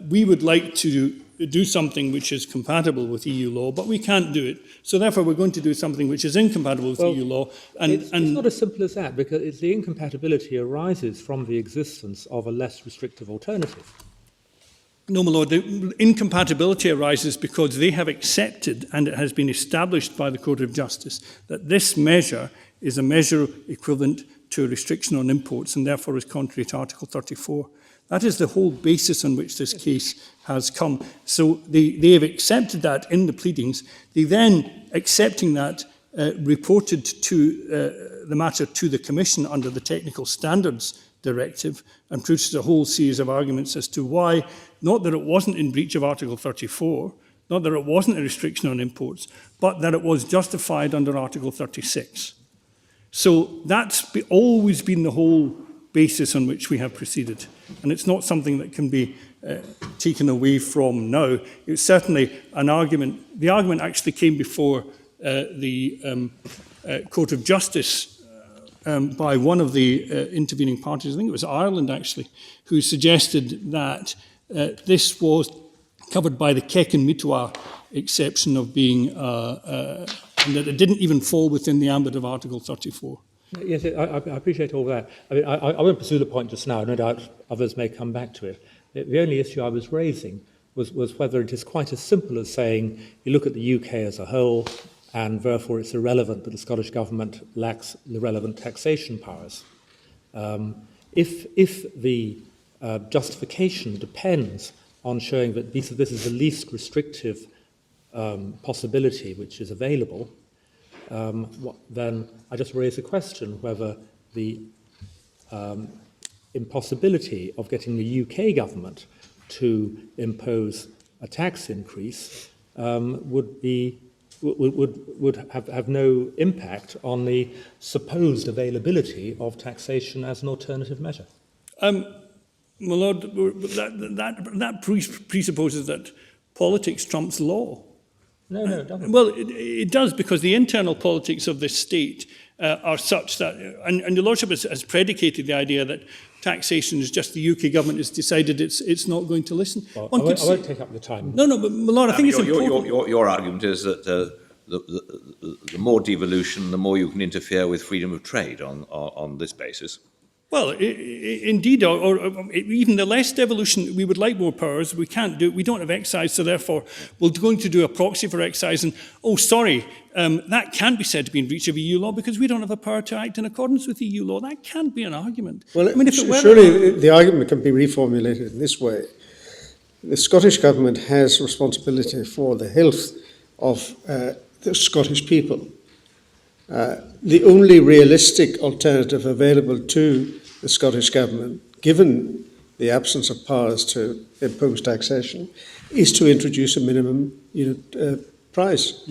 we would like to do something which is compatible with EU law, but we can't do it. So therefore, we're going to do something which is incompatible with EU law. It's not as simple as that, because the incompatibility arises from the existence of a less restrictive alternative. No, my lord, the incompatibility arises because they have accepted, and it has been established by the Court of Justice, that this measure is a measure equivalent to a restriction on imports, and therefore is contrary to Article 34. That is the whole basis on which this case has come. So they have accepted that in the pleadings. They then, accepting that, reported to the matter to the Commission under the Technical Standards Directive, and produced a whole series of arguments as to why, not that it wasn't in breach of Article 34, not that it wasn't a restriction on imports, but that it was justified under Article 36. So that's always been the whole basis on which we have proceeded. And it's not something that can be taken away from now. It's certainly an argument. The argument actually came before the Court of Justice by one of the intervening parties, I think it was Ireland actually, who suggested that this was covered by the Kekin Mitoa exception of being, and that it didn't even fall within the ambit of Article 34. Yes, I appreciate all that. I mean, I won't pursue the point just now. No doubt others may come back to it. The only issue I was raising was whether it is quite as simple as saying you look at the UK as a whole, and therefore it's irrelevant that the Scottish Government lacks the relevant taxation powers. If the justification depends on showing that this is the least restrictive possibility which is available, then I just raise the question whether the impossibility of getting the UK government to impose a tax increase would have no impact on the supposed availability of taxation as an alternative measure. My Lord, that presupposes that politics trumps law. No, it doesn't. Well, it does, because the internal politics of this state are such that, and your Lordship has predicated the idea that taxation is just the UK government has decided it's not going to listen. Well, I won't take up the time. No, but my Lord, I think it's important. Your argument is that the more devolution, the more you can interfere with freedom of trade on this basis. Well, indeed, or even the less devolution, we would like more powers. We can't do it. We don't have excise, so therefore we're going to do a proxy for excise. And, that can't be said to be in breach of EU law because we don't have the power to act in accordance with EU law. That can't be an argument. Well, I mean, if it were surely the argument can be reformulated in this way. The Scottish Government has responsibility for the health of the Scottish people. The only realistic alternative available to the Scottish Government, given the absence of powers to impose taxation, is to introduce a minimum unit price.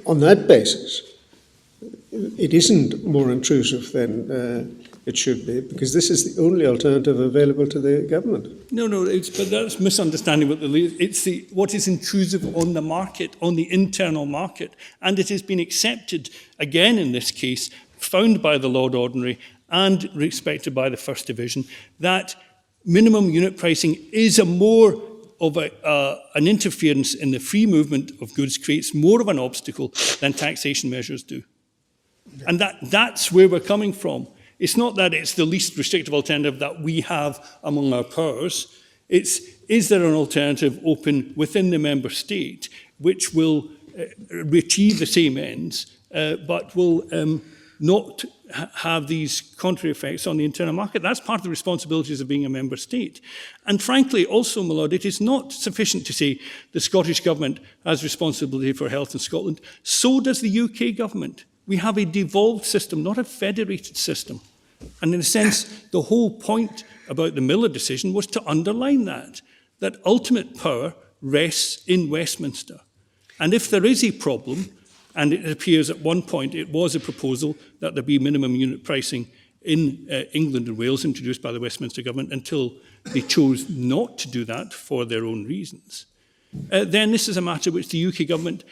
On that basis, it isn't more intrusive than it should be, because this is the only alternative available to the government. No, but that's misunderstanding what what is intrusive on the market, on the internal market, and it has been accepted again in this case, found by the Lord Ordinary and respected by the First Division, that minimum unit pricing is a more of an interference in the free movement of goods, creates more of an obstacle than taxation measures do. And that's where we're coming from. It's not that it's the least restrictive alternative that we have among our powers. Is there an alternative open within the member state which will achieve the same ends, but will not have these contrary effects on the internal market? That's part of the responsibilities of being a member state. And frankly, also, my Lord, it is not sufficient to say the Scottish Government has responsibility for health in Scotland. So does the UK Government. We have a devolved system, not a federated system. And in a sense, the whole point about the Miller decision was to underline that ultimate power rests in Westminster. And if there is a problem, and it appears at one point it was a proposal that there be minimum unit pricing in England and Wales introduced by the Westminster Government until they chose not to do that for their own reasons, then this is a matter which the UK Government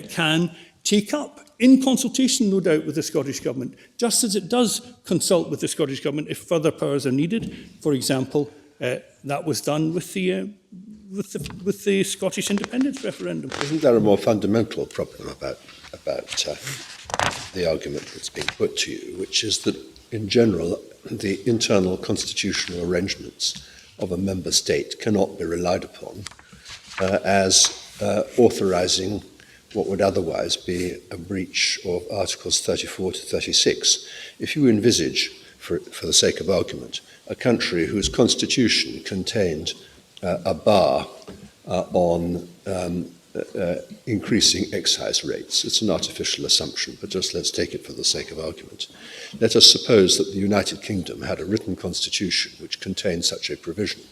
can take up in consultation, no doubt, with the Scottish Government, just as it does consult with the Scottish Government if further powers are needed. For example, that was done with the Scottish independence referendum. Isn't there a more fundamental problem about the argument that's being put to you, which is that, in general, the internal constitutional arrangements of a member state cannot be relied upon as authorising what would otherwise be a breach of Articles 34 to 36. If you envisage, for the sake of argument, a country whose constitution contained a bar on increasing excise rates, it's an artificial assumption, but just let's take it for the sake of argument. Let us suppose that the United Kingdom had a written constitution which contained such a provision.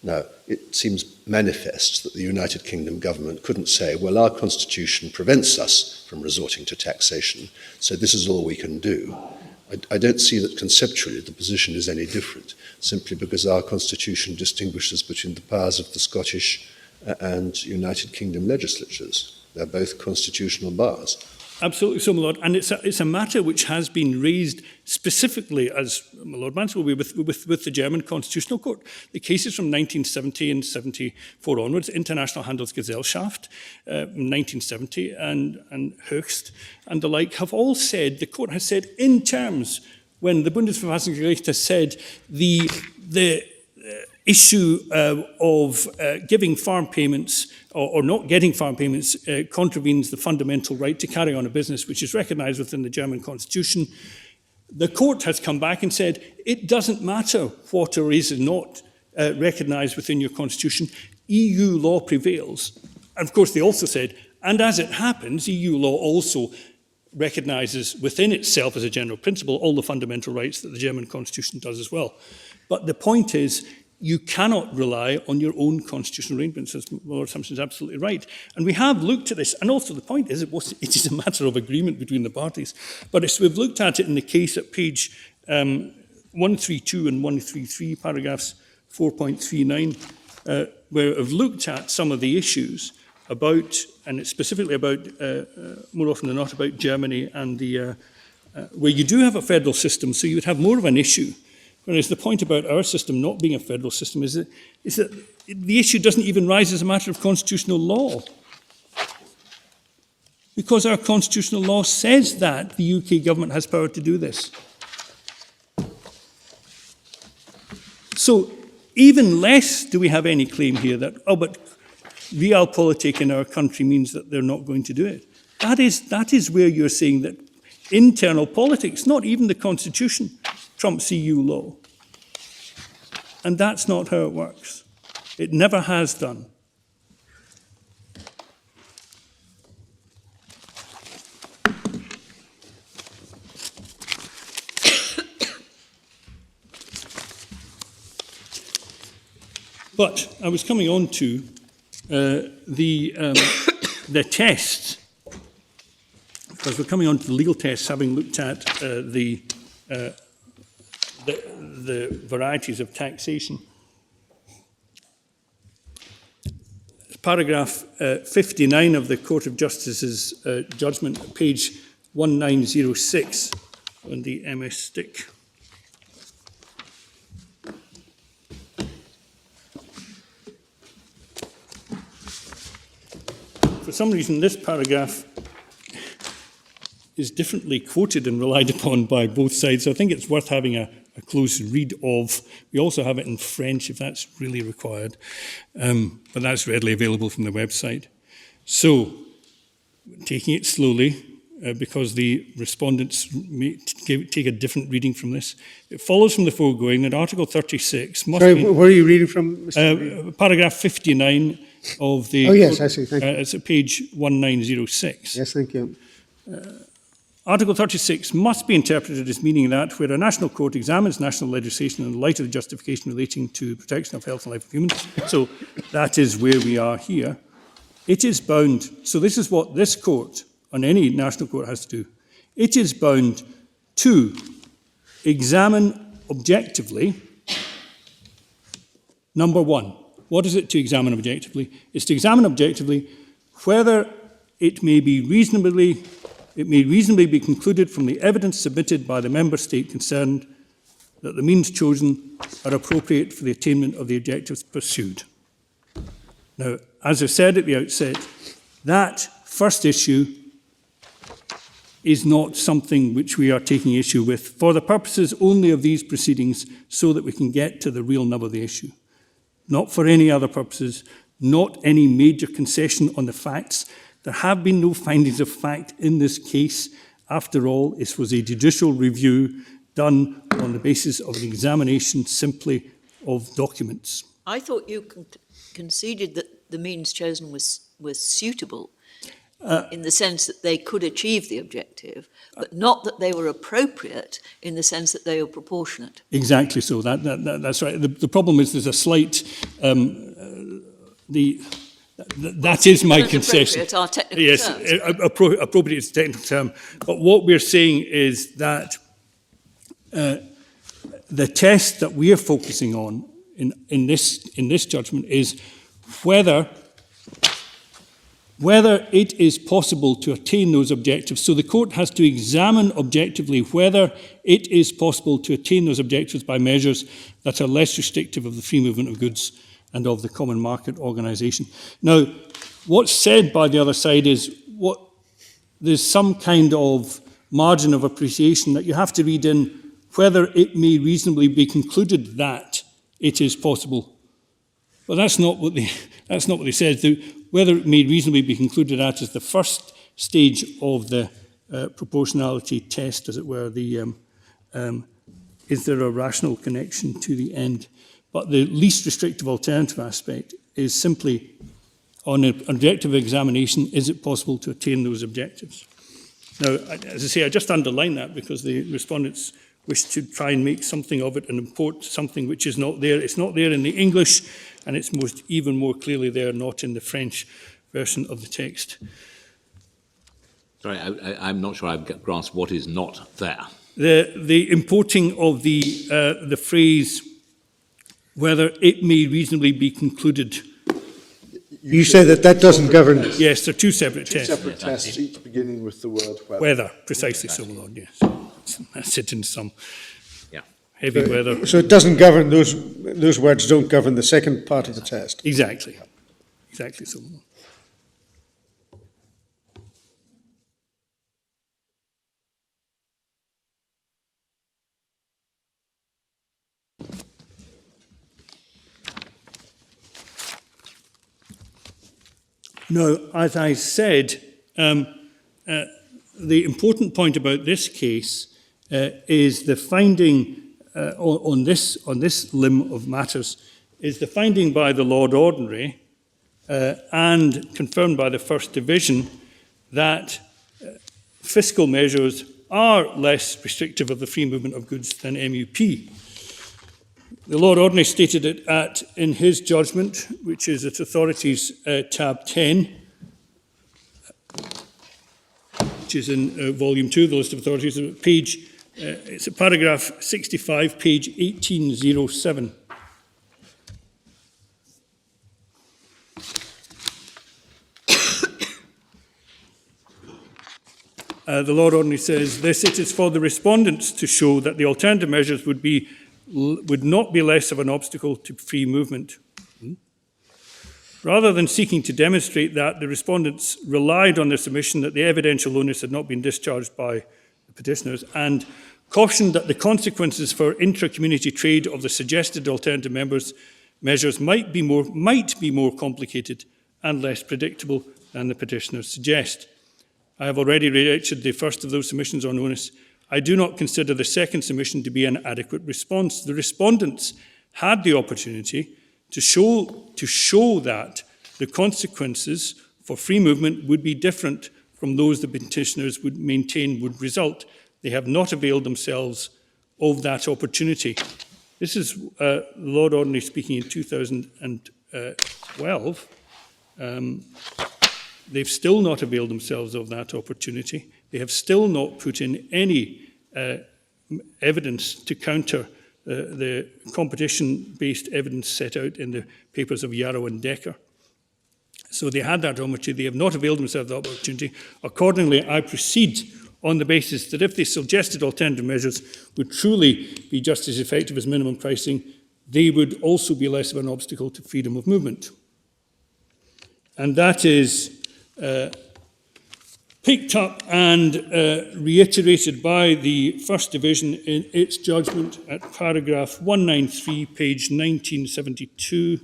Now, it seems manifest that the United Kingdom government couldn't say, well, our constitution prevents us from resorting to taxation, so this is all we can do. I don't see that conceptually the position is any different, simply because our constitution distinguishes between the powers of the Scottish and United Kingdom legislatures. They're both constitutional bars. Absolutely so, my Lord. And it's a matter which has been raised specifically, as my Lord Mansell will be, with the German Constitutional Court. The cases from 1970 and 74 onwards, International Handelsgesellschaft, 1970, and Höchst, and the like, have all said, the court has said in terms, when the Bundesverfassungsgericht has said the issue of giving farm payments or not getting farm payments contravenes the fundamental right to carry on a business, which is recognised within the German constitution. The court has come back and said, it doesn't matter what or is not recognised within your constitution, EU law prevails. And of course they also said, and as it happens, EU law also recognises within itself as a general principle all the fundamental rights that the German constitution does as well. But the point is, you cannot rely on your own constitutional arrangements, as Lord Simpson is absolutely right. And we have looked at this, and also the point is, it is a matter of agreement between the parties. But we've looked at it in the case at page 132 and 133, paragraphs 4.39, where I've looked at some of the issues about, and it's specifically about, more often than not, about Germany and the, where you do have a federal system, so you would have more of an issue. Whereas the point about our system not being a federal system is that the issue doesn't even rise as a matter of constitutional law. Because our constitutional law says that the UK government has power to do this. So even less do we have any claim here that, oh, but realpolitik in our country means that they're not going to do it. That is where you're saying that internal politics, not even the constitution, trumps EU law. And that's not how it works. It never has done. But I was coming on to the tests, because we're coming on to the legal tests, having looked at the varieties of taxation. Paragraph 59 of the Court of Justice's judgment, page 1906 on the MS stick. For some reason, this paragraph is differently quoted and relied upon by both sides, so I think it's worth having a close read of. We also have it in French, if that's really required, but that's readily available from the website. So, taking it slowly, because the respondents may take a different reading from this, it follows from the foregoing that Article 36 must be... Where are you reading from, Mr. Paragraph 59 of the... Oh, yes, I see, thank you. It's at page 1906. Yes, thank you. Article 36 must be interpreted as meaning that where a national court examines national legislation in the light of the justification relating to protection of health and life of humans, so that is where we are here, it is bound, so this is what this court, on any national court, has to do. It is bound to examine objectively, number one. What is it to examine objectively? It's to examine objectively whether it may reasonably be concluded from the evidence submitted by the member state concerned that the means chosen are appropriate for the attainment of the objectives pursued. Now, as I said at the outset, that first issue is not something which we are taking issue with for the purposes only of these proceedings so that we can get to the real nub of the issue. Not for any other purposes, not any major concession on the facts. There have been no findings of fact in this case. After all, this was a judicial review done on the basis of an examination simply of documents. I thought you conceded that the means chosen was suitable in the sense that they could achieve the objective, but not that they were appropriate in the sense that they were proportionate. Exactly so. That's right. The problem is there's a slight... that is my concession. Appropriate, our technical yes, terms. Appropriate is a technical term. But what we're saying is that the test that we are focusing on in this judgment is whether it is possible to attain those objectives. So the court has to examine objectively whether it is possible to attain those objectives by measures that are less restrictive of the free movement of goods and of the common market organisation. Now, what's said by the other side is there's some kind of margin of appreciation that you have to read in whether it may reasonably be concluded that it is possible. But that's not what they said. Whether it may reasonably be concluded that is the first stage of the proportionality test, as it were, the is there a rational connection to the end? But the least restrictive alternative aspect is simply, on an objective examination, is it possible to attain those objectives? Now, as I say, I just underline that because the respondents wish to try and make something of it and import something which is not there. It's not there in the English, and it's even more clearly there not in the French version of the text. Sorry, I'm not sure I've grasped what is not there. The importing of the phrase, whether it may reasonably be concluded. You say that that doesn't govern. Yes, they're two separate Two tests. separate tests, each beginning with the word whether. Weather, precisely so, my Lord, yes. That's it in some. Yeah. Heavy weather. So it doesn't govern, those words don't govern the second part of the test. Exactly. Exactly so, my Lord. Now, as I said, the important point about this case is the finding on this limb of matters is the finding by the Lord Ordinary and confirmed by the First Division that fiscal measures are less restrictive of the free movement of goods than MUP. The Lord Ordinary stated it in his judgment, which is at Authorities tab 10, which is in volume 2 of the list of authorities, page, it's at paragraph 65, page 1807. The Lord Ordinary says this: it is for the respondents to show that the alternative measures would not be less of an obstacle to free movement. Rather than seeking to demonstrate that, the respondents relied on their submission that the evidential onus had not been discharged by the petitioners and cautioned that the consequences for intra-community trade of the suggested alternative measures might be more complicated and less predictable than the petitioners suggest. I have already rejected the first of those submissions on onus. I do not consider the second submission to be an adequate response. The respondents had the opportunity to show that the consequences for free movement would be different from those the petitioners would maintain would result. They have not availed themselves of that opportunity. This is Lord Ordinary speaking in 2012. They've still not availed themselves of that opportunity. They have still not put in any evidence to counter the competition-based evidence set out in the papers of Yarrow and Decker. So they had that opportunity. They have not availed themselves of that opportunity. Accordingly, I proceed on the basis that if the suggested alternative measures would truly be just as effective as minimum pricing, they would also be less of an obstacle to freedom of movement. And that is picked up and reiterated by the First Division in its judgment at paragraph 193, page 1972.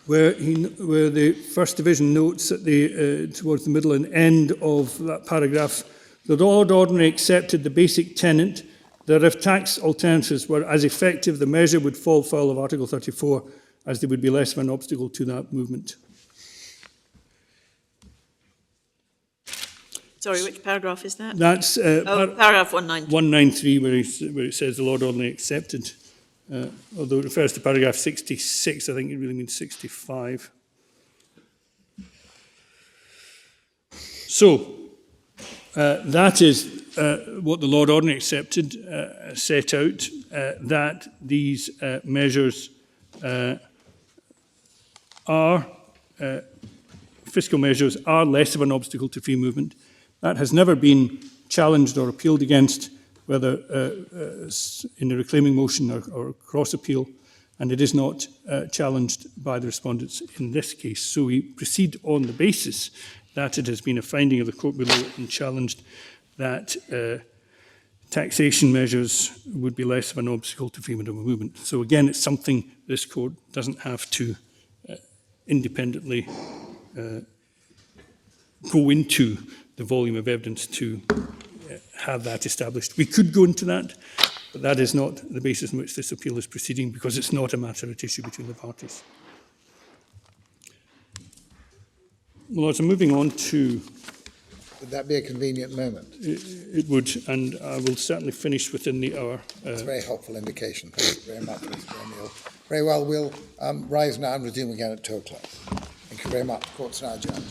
Where the First Division notes at towards the middle and end of that paragraph, the Lord Ordinary accepted the basic tenet that if tax alternatives were as effective, the measure would fall foul of Article 34, as they would be less of an obstacle to that movement. Sorry, which paragraph is that? That's paragraph 193. 193, where it says the Lord Ordinary accepted. Although it refers to paragraph 66, I think it really means 65. So, that is what the Lord Ordinary accepted, set out, that these measures fiscal measures are less of an obstacle to free movement. That has never been challenged or appealed against, whether in a reclaiming motion or cross appeal, and it is not challenged by the respondents in this case. So we proceed on the basis that it has been a finding of the court below and challenged that taxation measures would be less of an obstacle to freedom of movement. So again, it's something this court doesn't have to independently go into the volume of evidence to have that established. We could go into that, but that is not the basis on which this appeal is proceeding, because it's not a matter at issue between the parties. Well, as I'm moving on to... Would that be a convenient moment? It would, and I will certainly finish within the hour. That's a very helpful indication. Thank you very much, Mr. O'Neill. Very well, we'll rise now and resume again at 2 o'clock. Thank you very much. Court's now adjourned.